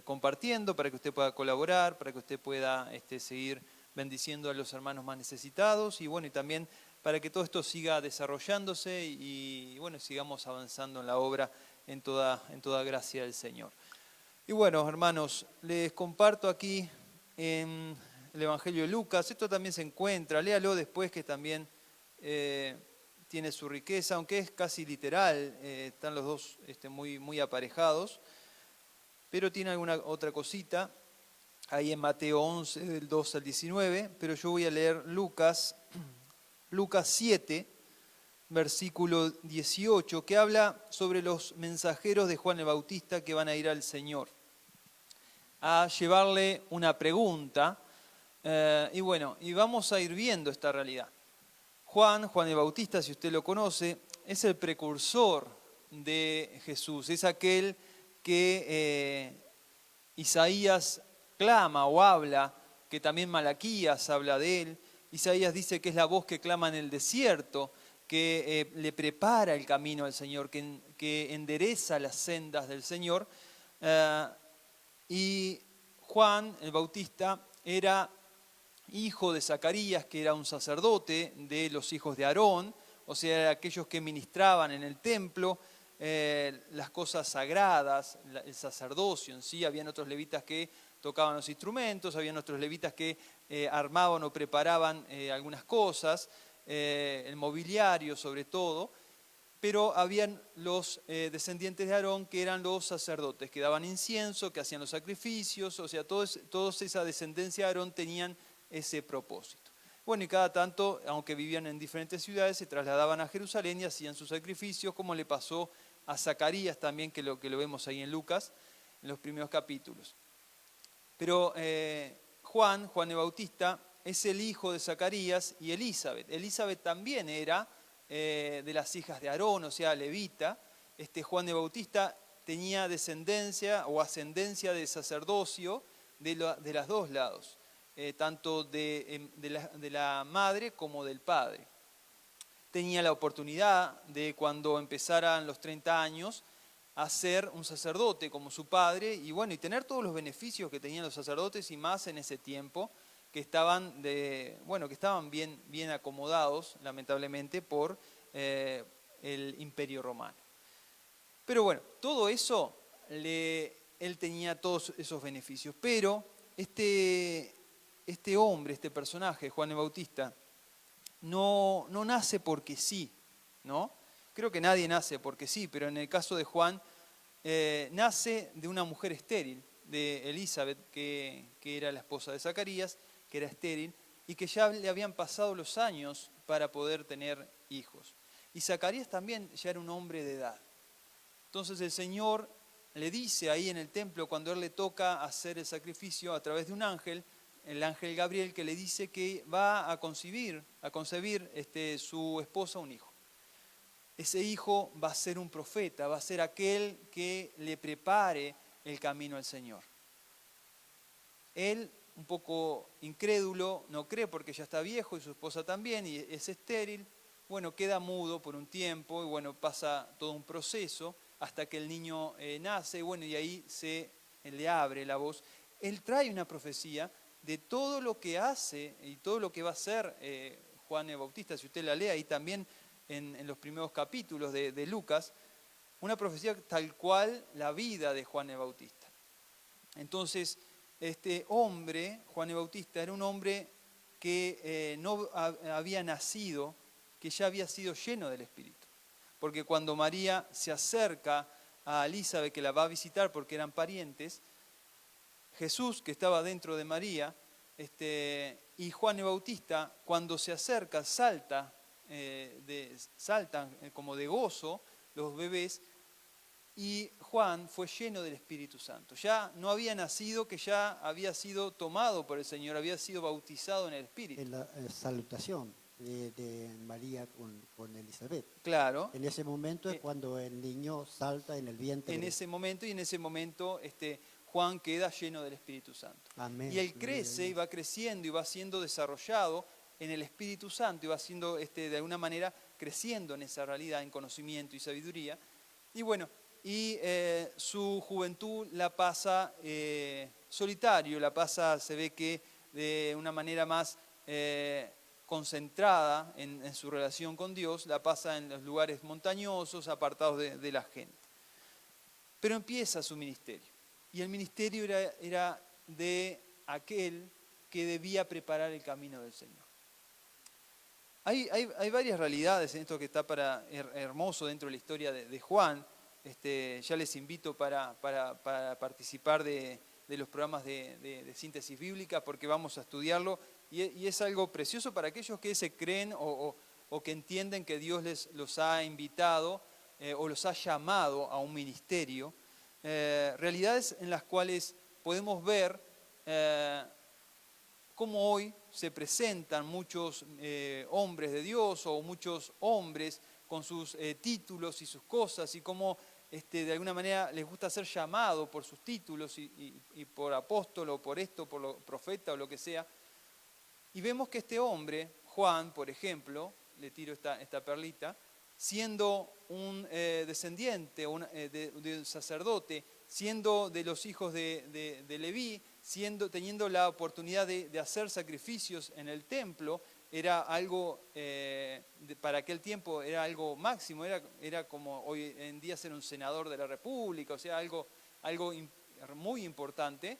compartiendo para que usted pueda colaborar, para que usted pueda seguir bendiciendo a los hermanos más necesitados y bueno, y también para que todo esto siga desarrollándose y bueno, sigamos avanzando en la obra en toda gracia del Señor. Y bueno, hermanos, les comparto aquí en el Evangelio de Lucas, esto también se encuentra, léalo después que también tiene su riqueza, aunque es casi literal, están los dos muy, muy aparejados, pero tiene alguna otra cosita, ahí en Mateo 11, del 2 al 19, pero yo voy a leer Lucas 7, versículo 18, que habla sobre los mensajeros de Juan el Bautista que van a ir al Señor a llevarle una pregunta. Y bueno, y vamos a ir viendo esta realidad. Juan el Bautista, si usted lo conoce, es el precursor de Jesús, es aquel que Isaías clama o habla, que también Malaquías habla de él. Isaías dice que es la voz que clama en el desierto, que le prepara el camino al Señor, que endereza las sendas del Señor. Y Juan el Bautista era hijo de Zacarías, que era un sacerdote de los hijos de Aarón, o sea, aquellos que ministraban en el templo las cosas sagradas, el sacerdocio en sí. Habían otros levitas que tocaban los instrumentos, habían otros levitas que armaban o preparaban algunas cosas, el mobiliario sobre todo, pero habían los descendientes de Aarón que eran los sacerdotes, que daban incienso, que hacían los sacrificios, o sea, todos esa descendencia de Aarón tenían ese propósito. Bueno, y cada tanto, aunque vivían en diferentes ciudades, se trasladaban a Jerusalén y hacían sus sacrificios, como le pasó a Zacarías también, que lo vemos ahí en Lucas, en los primeros capítulos. Pero Juan el Bautista, es el hijo de Zacarías y Elizabeth. Elizabeth también era de las hijas de Aarón, o sea, levita. Juan el Bautista tenía descendencia o ascendencia de sacerdocio de los dos lados, tanto de la madre como del padre. Tenía la oportunidad de, cuando empezaran los 30 años, a ser un sacerdote como su padre y bueno, y tener todos los beneficios que tenían los sacerdotes, y más en ese tiempo que estaban bien acomodados, lamentablemente, por el Imperio Romano. Pero bueno, todo eso, él tenía todos esos beneficios, pero este hombre, este personaje, Juan el Bautista, no nace porque sí, ¿no? creo que nadie nace porque sí, pero en el caso de Juan, nace de una mujer estéril, de Elizabeth, que era la esposa de Zacarías, que era estéril, y que ya le habían pasado los años para poder tener hijos. Y Zacarías también ya era un hombre de edad. Entonces el Señor le dice ahí en el templo, cuando él le toca hacer el sacrificio a través de un ángel, el ángel Gabriel, que le dice que va a concebir su esposa un hijo. Ese hijo va a ser un profeta, va a ser aquel que le prepare el camino al Señor. Él, un poco incrédulo, no cree porque ya está viejo y su esposa también, y es estéril. Bueno, queda mudo por un tiempo y bueno, pasa todo un proceso hasta que el niño nace, bueno, y ahí se le abre la voz. Él trae una profecía de todo lo que hace y todo lo que va a hacer Juan el Bautista. Si usted la lee ahí también en los primeros capítulos de Lucas, una profecía tal cual la vida de Juan el Bautista. Entonces, este hombre, Juan el Bautista, era un hombre que no había nacido, que ya había sido lleno del Espíritu. Porque cuando María se acerca a Elizabeth, que la va a visitar porque eran parientes, Jesús, que estaba dentro de María, y Juan el Bautista, cuando se acerca, saltan como de gozo los bebés, y Juan fue lleno del Espíritu Santo. Ya no había nacido, que ya había sido tomado por el Señor, había sido bautizado en el Espíritu. En la salutación de María con Elizabeth. Claro. En ese momento es cuando el niño salta en el vientre. En ese momento Juan queda lleno del Espíritu Santo. Amén. Y él crece y va creciendo y va siendo desarrollado en el Espíritu Santo y va siendo de alguna manera creciendo en esa realidad, en conocimiento y sabiduría. Y bueno, su juventud la pasa solitario, se ve que de una manera más concentrada en su relación con Dios, la pasa en los lugares montañosos, apartados de la gente. Pero empieza su ministerio. Y el ministerio era de aquel que debía preparar el camino del Señor. Hay varias realidades en esto que está hermoso dentro de la historia de Juan. Ya les invito para participar de los programas de síntesis bíblica, porque vamos a estudiarlo y es algo precioso para aquellos que se creen o que entienden que Dios los ha invitado o los ha llamado a un ministerio. Realidades en las cuales podemos ver cómo hoy se presentan muchos hombres de Dios o muchos hombres con sus títulos y sus cosas, y cómo de alguna manera les gusta ser llamado por sus títulos y por apóstol o por esto, por lo profeta o lo que sea. Y vemos que este hombre, Juan, por ejemplo, le tiro esta perlita, siendo un descendiente de un sacerdote, siendo de los hijos de Leví, teniendo la oportunidad de hacer sacrificios en el templo, era algo, para aquel tiempo era algo máximo, era como hoy en día ser un senador de la República, o sea, algo muy importante.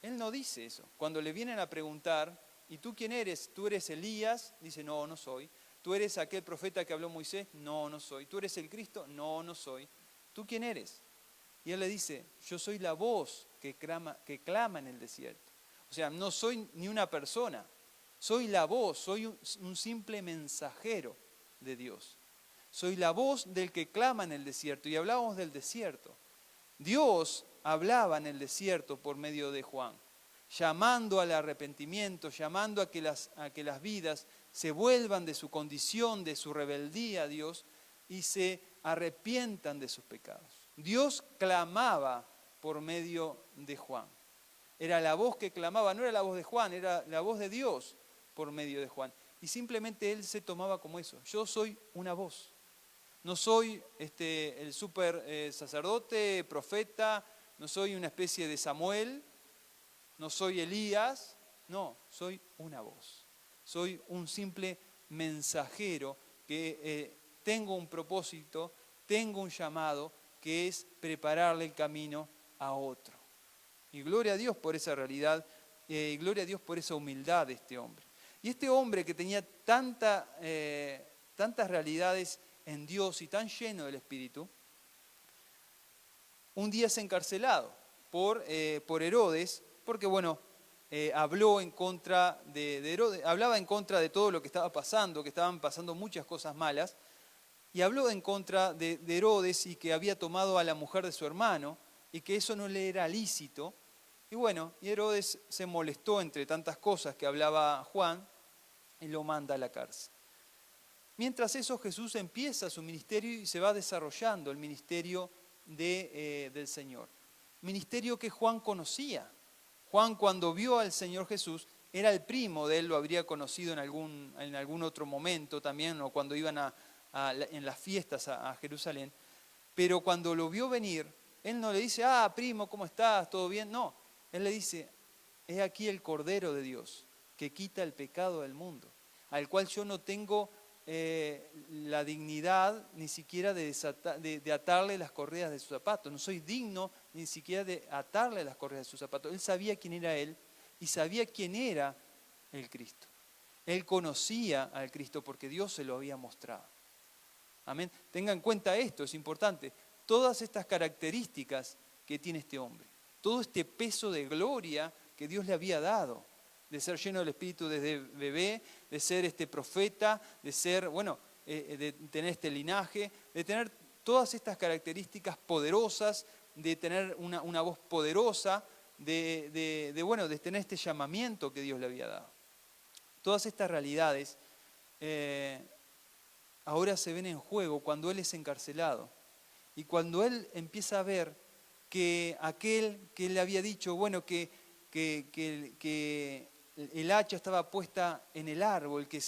Él no dice eso. Cuando le vienen a preguntar, ¿y tú quién eres? ¿Tú eres Elías? Dice, no, no soy. ¿Tú eres aquel profeta que habló Moisés? No, no soy. ¿Tú eres el Cristo? No, no soy. ¿Tú quién eres? Y él le dice, yo soy la voz que clama en el desierto. O sea, no soy ni una persona, soy la voz, soy un simple mensajero de Dios. Soy la voz del que clama en el desierto. Y hablábamos del desierto. Dios hablaba en el desierto por medio de Juan, llamando al arrepentimiento, llamando a que las vidas se vuelvan de su condición, de su rebeldía a Dios, y se arrepientan de sus pecados. Dios clamaba por medio de Juan. Era la voz que clamaba, no era la voz de Juan, era la voz de Dios por medio de Juan. Y simplemente él se tomaba como eso. Yo soy una voz. No soy el super sacerdote, profeta, no soy una especie de Samuel, no soy Elías, no, soy una voz. Soy un simple mensajero que tengo un propósito, tengo un llamado, que es prepararle el camino a otro. Y gloria a Dios por esa realidad, y gloria a Dios por esa humildad de este hombre. Y este hombre que tenía tanta tantas realidades en Dios y tan lleno del Espíritu, un día es encarcelado por Herodes, porque bueno, habló en contra de Herodes, hablaba en contra de todo lo que estaba pasando, que estaban pasando muchas cosas malas, y habló en contra de Herodes y que había tomado a la mujer de su hermano y que eso no le era lícito. Y bueno, y Herodes se molestó entre tantas cosas que hablaba Juan y lo manda a la cárcel. Mientras eso, Jesús empieza su ministerio y se va desarrollando el ministerio del Señor. Ministerio que Juan conocía. Juan, cuando vio al Señor Jesús, era el primo de él, lo habría conocido en algún otro momento también, o cuando iban en las fiestas a Jerusalén. Pero cuando lo vio venir, él no le dice, primo, ¿cómo estás? ¿Todo bien? No, él le dice, he aquí el Cordero de Dios, que quita el pecado del mundo, al cual yo no tengo la dignidad ni siquiera de atarle las correas de sus zapatos. No soy digno ni siquiera de atarle las correas de sus zapatos. Él sabía quién era él y sabía quién era el Cristo. Él conocía al Cristo porque Dios se lo había mostrado. Amén. Tenga en cuenta esto, es importante. Todas estas características que tiene este hombre, todo este peso de gloria que Dios le había dado, de ser lleno del Espíritu desde bebé, de ser este profeta, de ser, de tener este linaje, de tener todas estas características poderosas, de tener una voz poderosa, de tener este llamamiento que Dios le había dado. Todas estas realidades ahora se ven en juego cuando él es encarcelado y cuando él empieza a ver que aquel que le había dicho, que el hacha estaba puesta en el árbol, que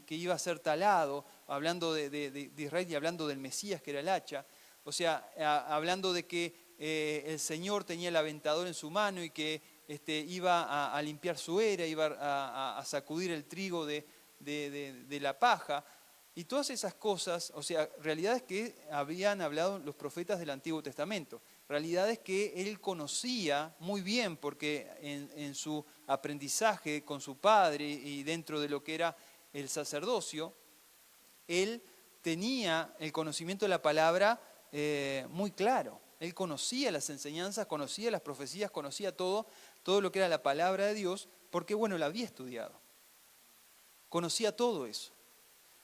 iba a ser talado, hablando de Israel y hablando del Mesías que era el hacha, o sea, hablando de que el Señor tenía el aventador en su mano y que iba a limpiar su era, iba a sacudir el trigo de la paja, y todas esas cosas, o sea, realidades que habían hablado los profetas del Antiguo Testamento, realidades que él conocía muy bien porque en su aprendizaje con su padre y dentro de lo que era el sacerdocio, él tenía el conocimiento de la palabra muy claro. Él conocía las enseñanzas, conocía las profecías, conocía todo lo que era la palabra de Dios, porque la había estudiado. Conocía todo eso.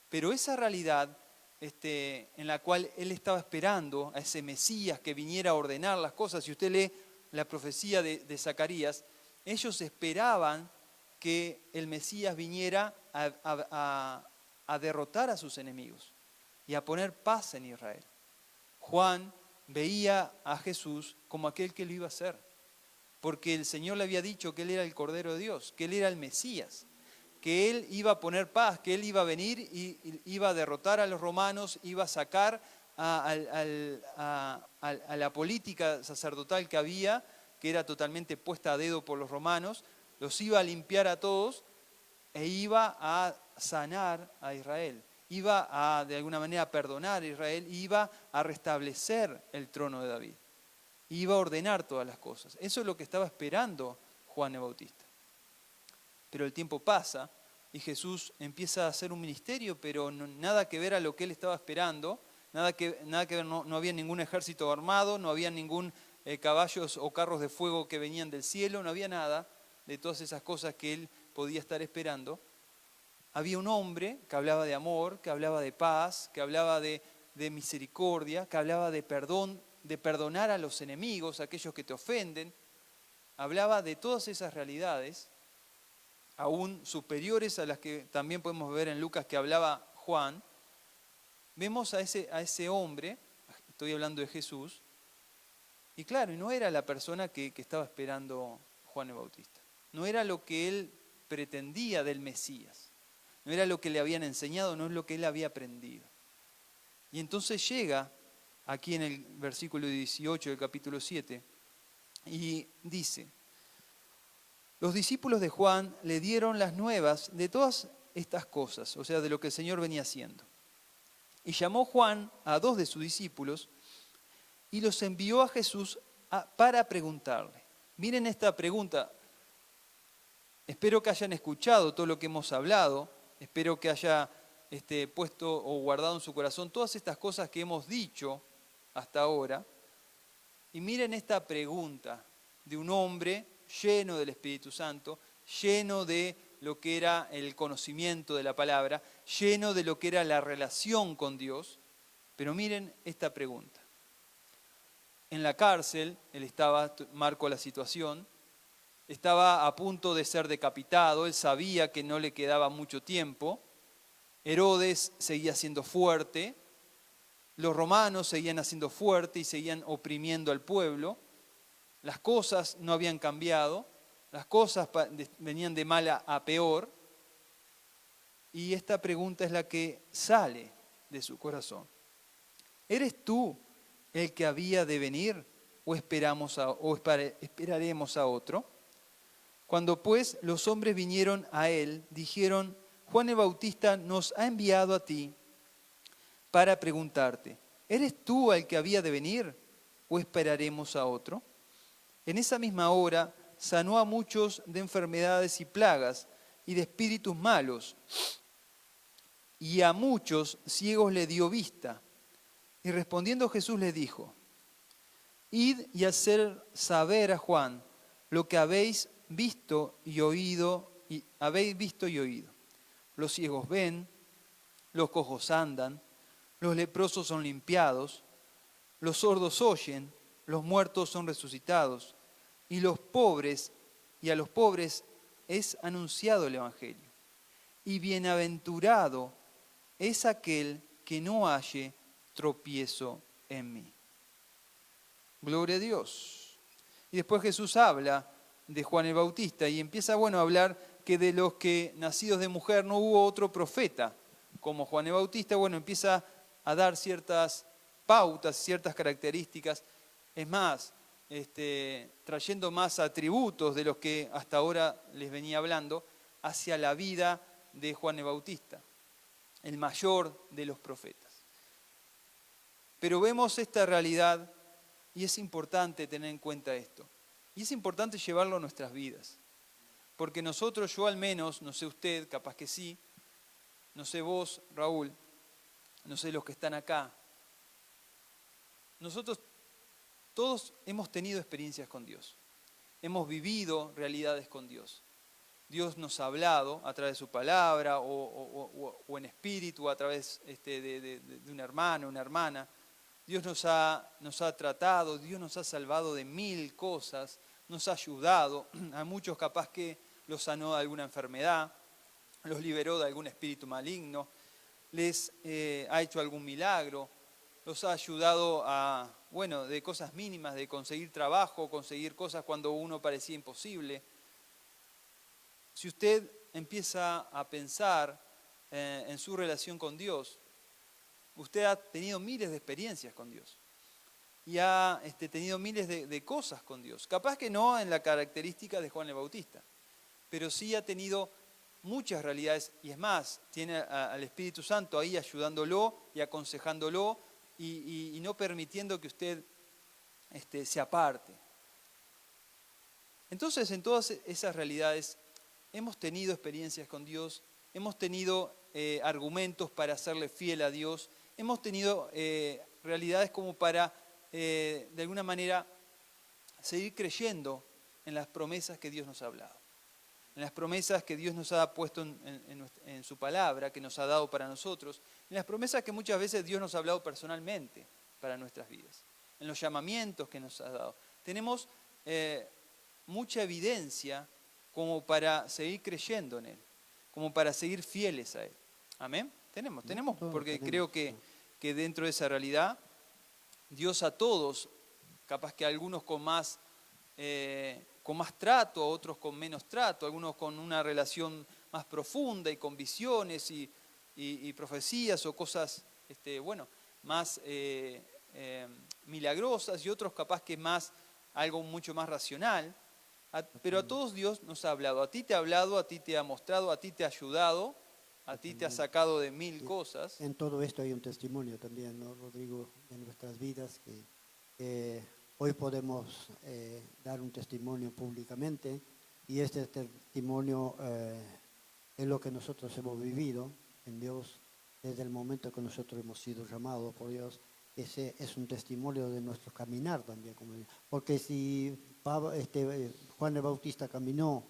Pero esa realidad en la cual él estaba esperando a ese Mesías que viniera a ordenar las cosas, si usted lee la profecía de Zacarías, ellos esperaban que el Mesías viniera a derrotar a sus enemigos y a poner paz en Israel. Juan veía a Jesús como aquel que lo iba a hacer, porque el Señor le había dicho que él era el Cordero de Dios, que él era el Mesías, que él iba a poner paz, que él iba a venir y iba a derrotar a los romanos, iba a sacar a la política sacerdotal que había, que era totalmente puesta a dedo por los romanos, los iba a limpiar a todos e iba a sanar a Israel, iba a de alguna manera perdonar a Israel, iba a restablecer el trono de David, iba a ordenar todas las cosas. Eso es lo que estaba esperando Juan el Bautista. Pero el tiempo pasa y Jesús empieza a hacer un ministerio, pero nada que ver a lo que él estaba esperando, nada que ver, no había ningún ejército armado, no había ningún caballos o carros de fuego que venían del cielo, no había nada de todas esas cosas que él podía estar esperando. Había un hombre que hablaba de amor, que hablaba de paz, que hablaba de misericordia, que hablaba de perdón, de perdonar a los enemigos, a aquellos que te ofenden. Hablaba de todas esas realidades, aún superiores a las que también podemos ver en Lucas que hablaba Juan. Vemos a ese hombre, estoy hablando de Jesús, y claro, no era la persona que estaba esperando Juan el Bautista. No era lo que él pretendía del Mesías. No era lo que le habían enseñado, no es lo que él había aprendido. Y entonces llega aquí en el versículo 18 del capítulo 7 y dice: los discípulos de Juan le dieron las nuevas de todas estas cosas, o sea, de lo que el Señor venía haciendo. Y llamó Juan a 2 de sus discípulos y los envió a Jesús para preguntarle. Miren esta pregunta. Espero que hayan escuchado todo lo que hemos hablado. Espero que haya puesto o guardado en su corazón todas estas cosas que hemos dicho hasta ahora. Y miren esta pregunta de un hombre lleno del Espíritu Santo, lleno de lo que era el conocimiento de la palabra, lleno de lo que era la relación con Dios. Pero miren esta pregunta. En la cárcel, él estaba, marco la situación, estaba a punto de ser decapitado, él sabía que no le quedaba mucho tiempo, Herodes seguía siendo fuerte, los romanos seguían haciendo fuerte y seguían oprimiendo al pueblo, las cosas no habían cambiado, las cosas venían de mal a peor, y esta pregunta es la que sale de su corazón. ¿Eres tú el que había de venir o esperaremos a otro? Cuando pues los hombres vinieron a él, dijeron: Juan el Bautista nos ha enviado a ti para preguntarte: ¿eres tú el que había de venir o esperaremos a otro? En esa misma hora sanó a muchos de enfermedades y plagas y de espíritus malos, y a muchos ciegos le dio vista. Y respondiendo Jesús les dijo: Id y hacer saber a Juan lo que habéis visto y oído. Los ciegos ven, los cojos andan, los leprosos son limpiados, los sordos oyen, los muertos son resucitados, y a los pobres es anunciado el Evangelio. Y bienaventurado es aquel que no halle tropiezo en mí. Gloria a Dios. Y después Jesús habla de Juan el Bautista y empieza, a hablar que de los que nacidos de mujer no hubo otro profeta como Juan el Bautista. Empieza a dar ciertas pautas, ciertas características. Es más, trayendo más atributos de los que hasta ahora les venía hablando hacia la vida de Juan el Bautista, el mayor de los profetas. Pero vemos esta realidad y es importante tener en cuenta esto. Y es importante llevarlo a nuestras vidas. Porque nosotros, yo al menos, no sé usted, capaz que sí, no sé vos, Raúl, no sé los que están acá, nosotros todos hemos tenido experiencias con Dios. Hemos vivido realidades con Dios. Dios nos ha hablado a través de su palabra o en espíritu, a través de un hermano, una hermana. Dios nos ha tratado, Dios nos ha salvado de 1000 cosas, nos ha ayudado. A muchos capaz que los sanó de alguna enfermedad, los liberó de algún espíritu maligno, les ha hecho algún milagro, los ha ayudado de cosas mínimas, de conseguir trabajo, conseguir cosas cuando uno parecía imposible. Si usted empieza a pensar en su relación con Dios, usted ha tenido miles de experiencias con Dios y ha tenido miles de cosas con Dios. Capaz que no en la característica de Juan el Bautista, pero sí ha tenido muchas realidades y es más, tiene al Espíritu Santo ahí ayudándolo y aconsejándolo y no permitiendo que usted se aparte. Entonces, en todas esas realidades hemos tenido experiencias con Dios, hemos tenido argumentos para serle fiel a Dios, hemos tenido realidades como para, de alguna manera, seguir creyendo en las promesas que Dios nos ha hablado, en las promesas que Dios nos ha puesto en su palabra, que nos ha dado para nosotros, en las promesas que muchas veces Dios nos ha hablado personalmente para nuestras vidas, en los llamamientos que nos ha dado. Tenemos mucha evidencia como para seguir creyendo en Él, como para seguir fieles a Él. Amén. Tenemos, porque creo que dentro de esa realidad, Dios a todos, capaz que algunos con más trato, otros con menos trato, algunos con una relación más profunda y con visiones y profecías o cosas más milagrosas, y otros capaz que más algo mucho más racional. Pero a todos Dios nos ha hablado. A ti te ha hablado, a ti te ha mostrado, a ti te ha ayudado, a ti te ha sacado de 1000 cosas. En todo esto hay un testimonio también, ¿no, Rodrigo? De nuestras vidas que hoy podemos dar un testimonio públicamente, y este testimonio es lo que nosotros hemos vivido en Dios, desde el momento que nosotros hemos sido llamados por Dios. Ese es un testimonio de nuestro caminar también. Porque si Juan el Bautista caminó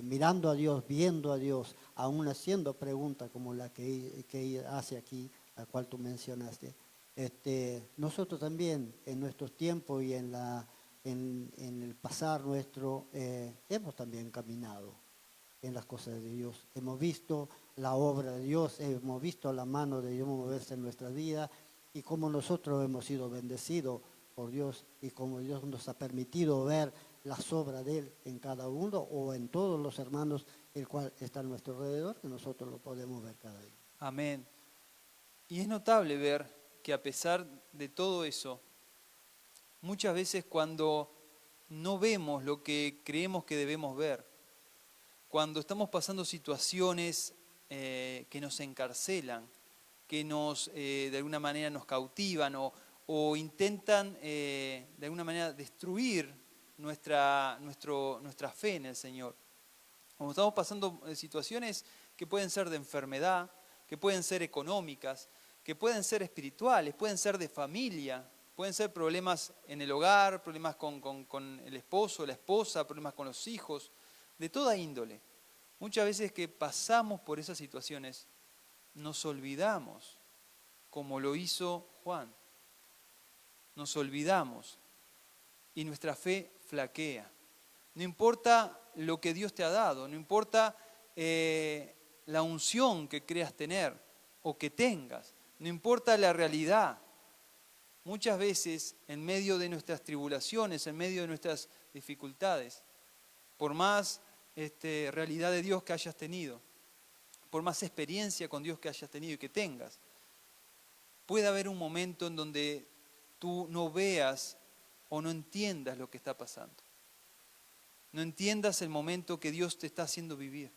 mirando a Dios, viendo a Dios, aún haciendo preguntas como la que hace aquí, la cual tú mencionaste, nosotros también en nuestros tiempos y en el pasar nuestro, hemos también caminado en las cosas de Dios. Hemos visto la obra de Dios, hemos visto la mano de Dios moverse en nuestra vida y cómo nosotros hemos sido bendecidos por Dios y cómo Dios nos ha permitido ver las obras de Él en cada uno o en todos los hermanos, el cual está a nuestro alrededor, que nosotros lo podemos ver cada día. Amén. Y es notable ver que a pesar de todo eso, muchas veces cuando no vemos lo que creemos que debemos ver, cuando estamos pasando situaciones que nos encarcelan, que de alguna manera nos cautivan o intentan de alguna manera destruir nuestra fe en el Señor. Cuando estamos pasando situaciones que pueden ser de enfermedad, que pueden ser económicas, que pueden ser espirituales, pueden ser de familia, pueden ser problemas en el hogar, problemas con el esposo, la esposa, problemas con los hijos, de toda índole. Muchas veces que pasamos por esas situaciones, nos olvidamos, como lo hizo Juan. Nos olvidamos y nuestra fe flaquea. No importa lo que Dios te ha dado, no importa la unción que creas tener o que tengas, no importa la realidad. Muchas veces, en medio de nuestras tribulaciones, en medio de nuestras dificultades, por más realidad de Dios que hayas tenido, por más experiencia con Dios que hayas tenido y que tengas, puede haber un momento en donde tú no veas o no entiendas lo que está pasando. No entiendas el momento que Dios te está haciendo vivir.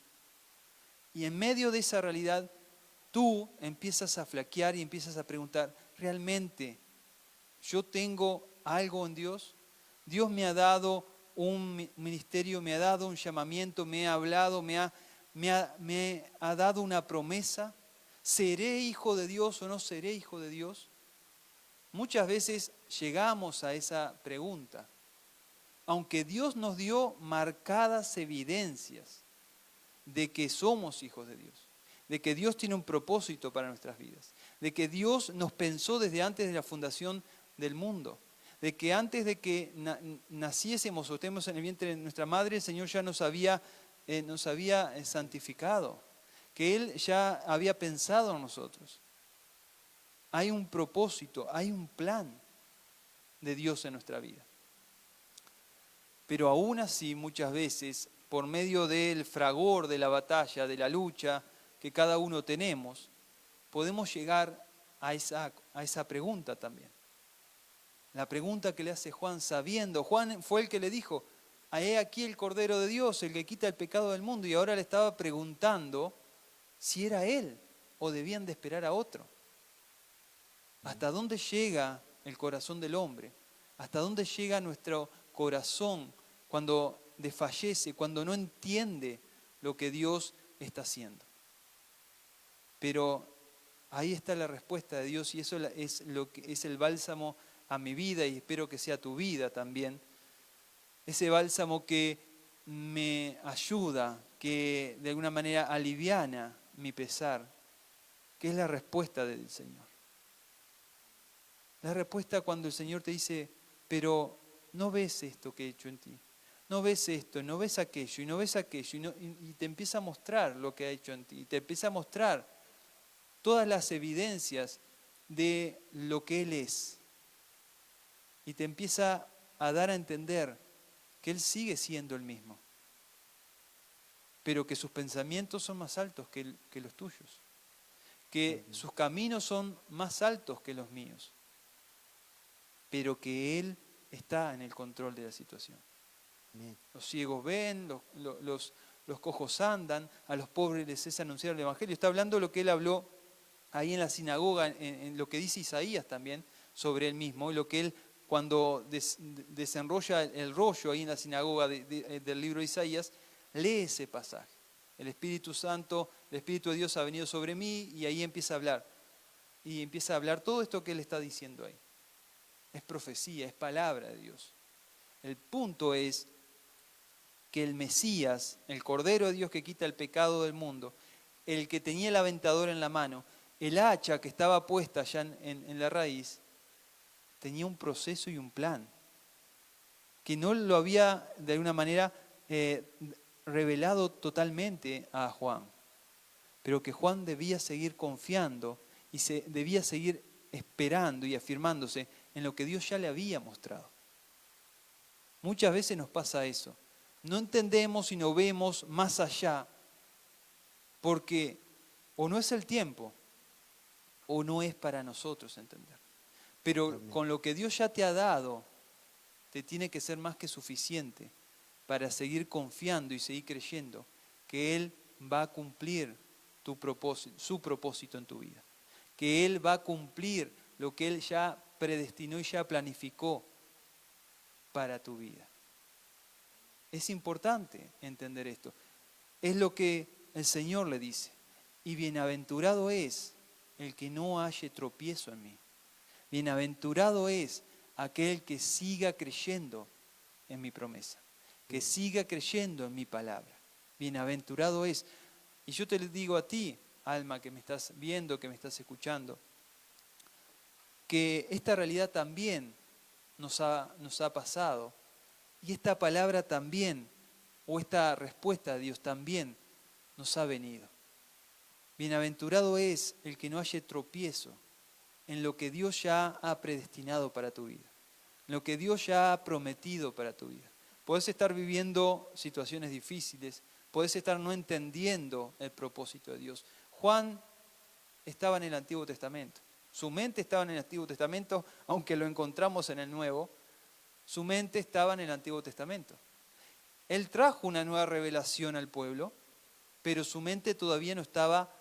Y en medio de esa realidad, tú empiezas a flaquear y empiezas a preguntar, ¿realmente yo tengo algo en Dios? Dios me ha dado un ministerio, me ha dado un llamamiento, me ha hablado, me ha dado una promesa. ¿Seré hijo de Dios o no seré hijo de Dios? Muchas veces llegamos a esa pregunta, aunque Dios nos dio marcadas evidencias de que somos hijos de Dios, de que Dios tiene un propósito para nuestras vidas, de que Dios nos pensó desde antes de la fundación del mundo, de que antes de que naciésemos o estemos en el vientre de nuestra madre, el Señor ya nos había santificado, que Él ya había pensado en nosotros. Hay un propósito, hay un plan de Dios en nuestra vida. Pero aún así, muchas veces, por medio del fragor de la batalla, de la lucha que cada uno tenemos, podemos llegar a esa pregunta también. La pregunta que le hace Juan sabiendo, Juan fue el que le dijo, he aquí el Cordero de Dios, el que quita el pecado del mundo, y ahora le estaba preguntando si era él o debían de esperar a otro. ¿Hasta dónde llega el corazón del hombre? ¿Hasta dónde llega nuestro corazón cuando desfallece, cuando no entiende lo que Dios está haciendo? Pero ahí está la respuesta de Dios y eso es el bálsamo a mi vida y espero que sea tu vida también. Ese bálsamo que me ayuda, que de alguna manera aliviana mi pesar, que es la respuesta del Señor. La respuesta cuando el Señor te dice, pero no ves esto que he hecho en ti, no ves esto, no ves aquello, y no ves aquello, y te empieza a mostrar lo que ha hecho en ti, y te empieza a mostrar todas las evidencias de lo que Él es, y te empieza a dar a entender que Él sigue siendo el mismo, pero que sus pensamientos son más altos que los tuyos, que sus caminos son más altos que los míos, pero que Él está en el control de la situación. Amén. Los ciegos ven, los cojos andan, a los pobres les es anunciar el Evangelio. Está hablando lo que Él habló ahí en la sinagoga, en lo que dice Isaías también sobre Él mismo, y lo que Él cuando desenrolla el rollo ahí en la sinagoga del libro de Isaías, lee ese pasaje. el Espíritu Santo, el Espíritu de Dios ha venido sobre mí, y ahí empieza a hablar. Y empieza a hablar todo esto que él está diciendo ahí. Es profecía, es palabra de Dios. El punto es que el Mesías, el Cordero de Dios que quita el pecado del mundo, el que tenía el aventador en la mano, el hacha que estaba puesta ya en la raíz, tenía un proceso y un plan, que no lo había de alguna manera revelado totalmente a Juan, pero que Juan debía seguir confiando y debía seguir esperando y afirmándose en lo que Dios ya le había mostrado. Muchas veces nos pasa eso. No entendemos y no vemos más allá porque o no es el tiempo o no es para nosotros entender. Pero Amén. con lo que Dios ya te ha dado, te tiene que ser más que suficiente para seguir confiando y seguir creyendo que Él va a cumplir su propósito en tu vida. Que Él va a cumplir lo que Él ya predestinó y ya planificó para tu vida. Es importante entender esto. Es lo que el Señor le dice. Y bienaventurado es el que no halle tropiezo en mí. Bienaventurado es aquel que siga creyendo en mi promesa, que siga creyendo en mi palabra. Bienaventurado es. Y yo te digo a ti, alma que me estás viendo, que me estás escuchando, que esta realidad también nos ha pasado. Y esta palabra también, o esta respuesta de Dios también nos ha venido. Bienaventurado es el que no halle tropiezo en lo que Dios ya ha predestinado para tu vida, en lo que Dios ya ha prometido para tu vida. Podés estar viviendo situaciones difíciles, podés estar no entendiendo el propósito de Dios. Juan estaba en el Antiguo Testamento, su mente estaba en el Antiguo Testamento, aunque lo encontramos en el Nuevo, su mente estaba en el Antiguo Testamento. Él trajo una nueva revelación al pueblo, pero su mente todavía no estaba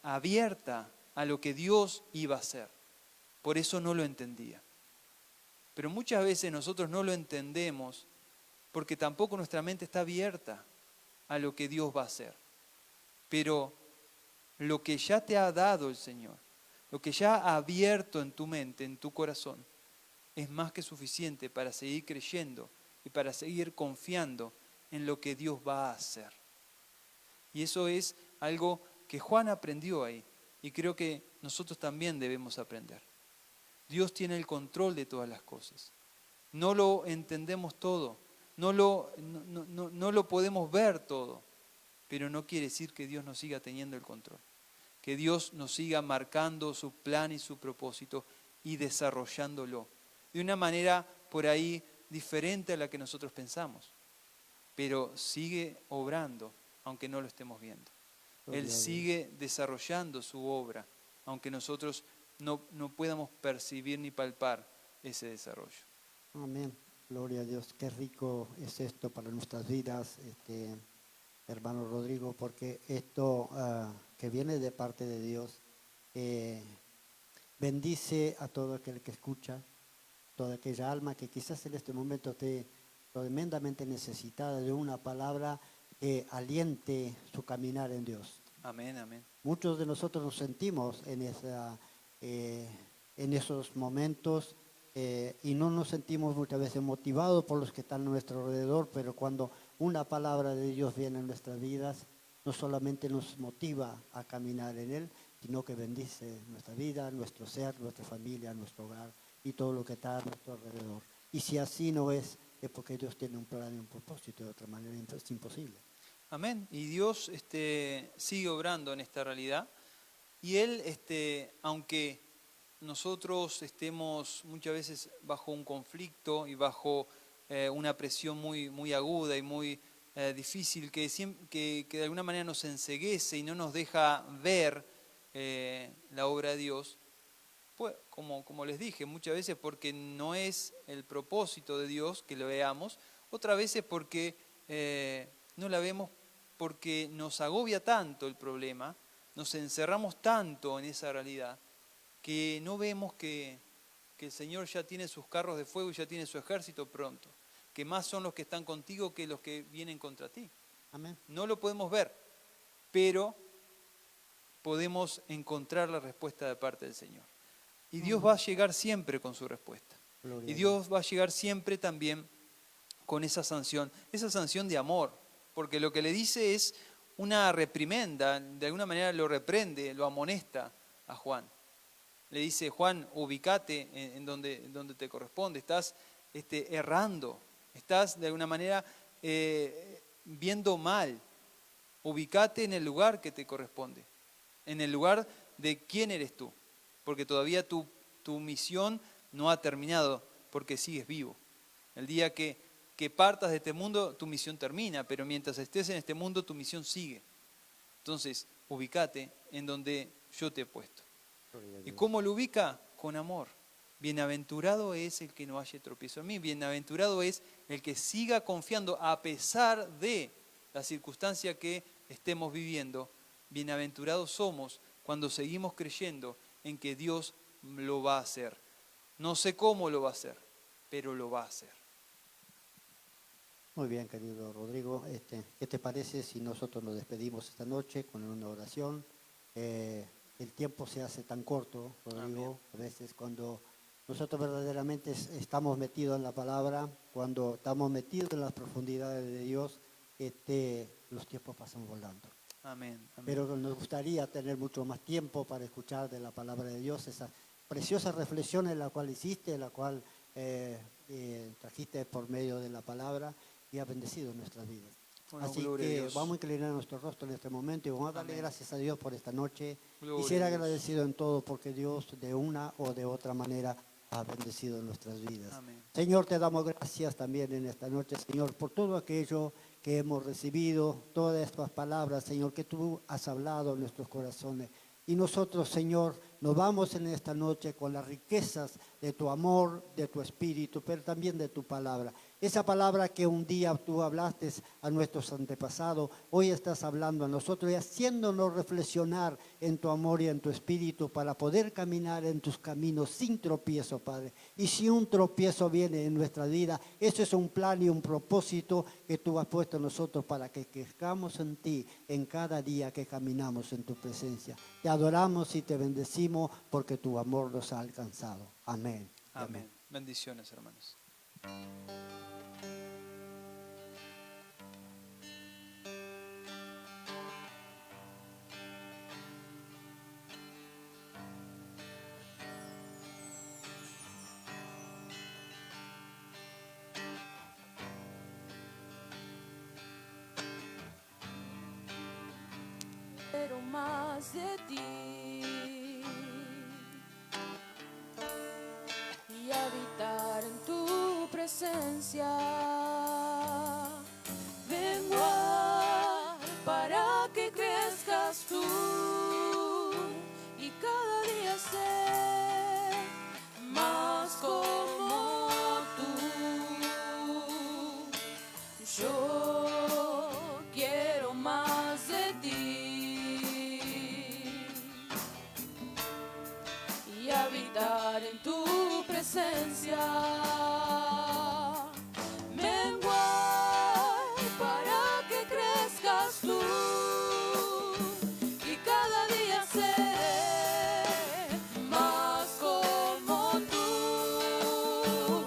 abierta a lo que Dios iba a hacer. Por eso no lo entendía. Pero muchas veces nosotros no lo entendemos porque tampoco nuestra mente está abierta a lo que Dios va a hacer. Pero lo que ya te ha dado el Señor, lo que ya ha abierto en tu mente, en tu corazón, es más que suficiente para seguir creyendo y para seguir confiando en lo que Dios va a hacer. Y eso es algo que Juan aprendió ahí y creo que nosotros también debemos aprender. Dios tiene el control de todas las cosas. No lo entendemos todo, no lo podemos ver todo, pero no quiere decir que Dios no siga teniendo el control, que Dios nos siga marcando su plan y su propósito y desarrollándolo de una manera por ahí diferente a la que nosotros pensamos, pero sigue obrando aunque no lo estemos viendo. Él sigue desarrollando su obra, aunque nosotros no podamos percibir ni palpar ese desarrollo. Amén. Gloria a Dios. Qué rico es esto para nuestras vidas, hermano Rodrigo, porque esto que viene de parte de Dios bendice a todo aquel que escucha, toda aquella alma que quizás en este momento esté tremendamente necesitada de una palabra que aliente su caminar en Dios. Amén, amén. Muchos de nosotros nos sentimos en esos momentos y no nos sentimos muchas veces motivados por los que están a nuestro alrededor, pero cuando una palabra de Dios viene en nuestras vidas, no solamente nos motiva a caminar en Él, sino que bendice nuestra vida, nuestro ser, nuestra familia, nuestro hogar y todo lo que está a nuestro alrededor. Y si así no es porque Dios tiene un plan y un propósito, de otra manera es imposible. Amén. Y Dios sigue obrando en esta realidad. Y Él, aunque nosotros estemos muchas veces bajo un conflicto y bajo una presión muy, muy aguda y muy difícil, que de alguna manera nos enceguece y no nos deja ver la obra de Dios, pues, como les dije, muchas veces porque no es el propósito de Dios que lo veamos, otras veces porque no la vemos porque nos agobia tanto el problema, nos encerramos tanto en esa realidad, que no vemos que el Señor ya tiene sus carros de fuego y ya tiene su ejército pronto, que más son los que están contigo que los que vienen contra ti. Amén. No lo podemos ver, pero podemos encontrar la respuesta de parte del Señor. Y Dios va a llegar siempre con su respuesta. Gloria Y a Dios. Dios va a llegar siempre también con esa sanción de amor, porque lo que le dice es una reprimenda, de alguna manera lo reprende, lo amonesta a Juan. Le dice: Juan, ubicate en donde te corresponde, estás errando, estás de alguna manera viendo mal, ubicate en el lugar que te corresponde, en el lugar de quién eres tú, porque todavía tu misión no ha terminado, porque sigues vivo. El día que partas de este mundo, tu misión termina, pero mientras estés en este mundo, tu misión sigue. Entonces, ubicate en donde yo te he puesto. Gloria a ¿Y Dios. cómo lo ubica? Con amor. Bienaventurado es el que no haya tropiezo en mí. Bienaventurado es el que siga confiando a pesar de la circunstancia que estemos viviendo. Bienaventurados somos cuando seguimos creyendo en que Dios lo va a hacer. No sé cómo lo va a hacer, pero lo va a hacer. Muy bien, querido Rodrigo. ¿Qué te parece si nosotros nos despedimos esta noche con una oración? El tiempo se hace tan corto, Rodrigo, a veces cuando nosotros verdaderamente estamos metidos en la palabra, cuando estamos metidos en las profundidades de Dios, los tiempos pasan volando. Amén. Amén. Pero nos gustaría tener mucho más tiempo para escuchar de la palabra de Dios, esa preciosa reflexión en la cual hiciste, la cual trajiste por medio de la palabra y ha bendecido nuestras vidas. Bueno, Así gloria a que Dios. vamos a inclinar nuestro rostro en este momento y vamos a darle Amén. gracias a Dios por esta noche Gloria y ser a Dios. agradecido en todo porque Dios de una o de otra manera ha bendecido nuestras vidas. Amén. Señor, te damos gracias también en esta noche, Señor, por todo aquello que hemos recibido, todas estas palabras, Señor, que tú has hablado en nuestros corazones. Y nosotros, Señor, nos vamos en esta noche con las riquezas de tu amor, de tu espíritu, pero también de tu palabra. Esa palabra que un día tú hablaste a nuestros antepasados, hoy estás hablando a nosotros y haciéndonos reflexionar en tu amor y en tu espíritu para poder caminar en tus caminos sin tropiezo, Padre. Y si un tropiezo viene en nuestra vida, eso es un plan y un propósito que tú has puesto en nosotros para que crezcamos en ti en cada día que caminamos en tu presencia. Te adoramos y te bendecimos porque tu amor nos ha alcanzado. Amén. Y Amén. Bendiciones, hermanos. Quiero más de ti y habitar en tu presencia. Vengo para que crezcas tú y cada día ser más como tú. Yo quiero más de ti y habitar en tu presencia. Menguar para que crezcas tú y cada día ser más como tú.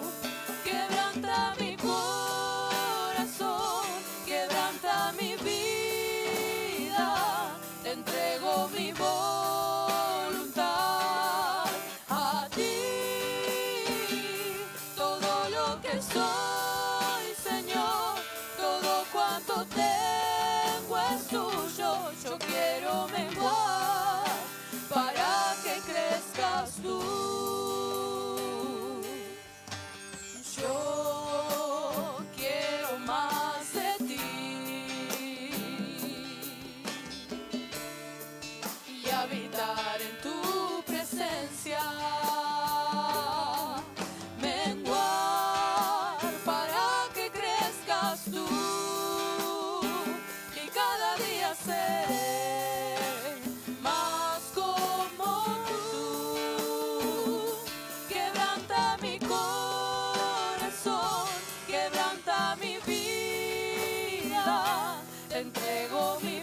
Quebranta mi corazón, quebranta mi vida, te entrego mi voluntad a ti. Todo lo que soy, Señor, todo cuanto tengo es tuyo. Yo quiero menguar para que crezcas tú. Yo quiero más de ti y habitar en tu presencia. Menguar para que crezcas tú y cada día ser te entrego mi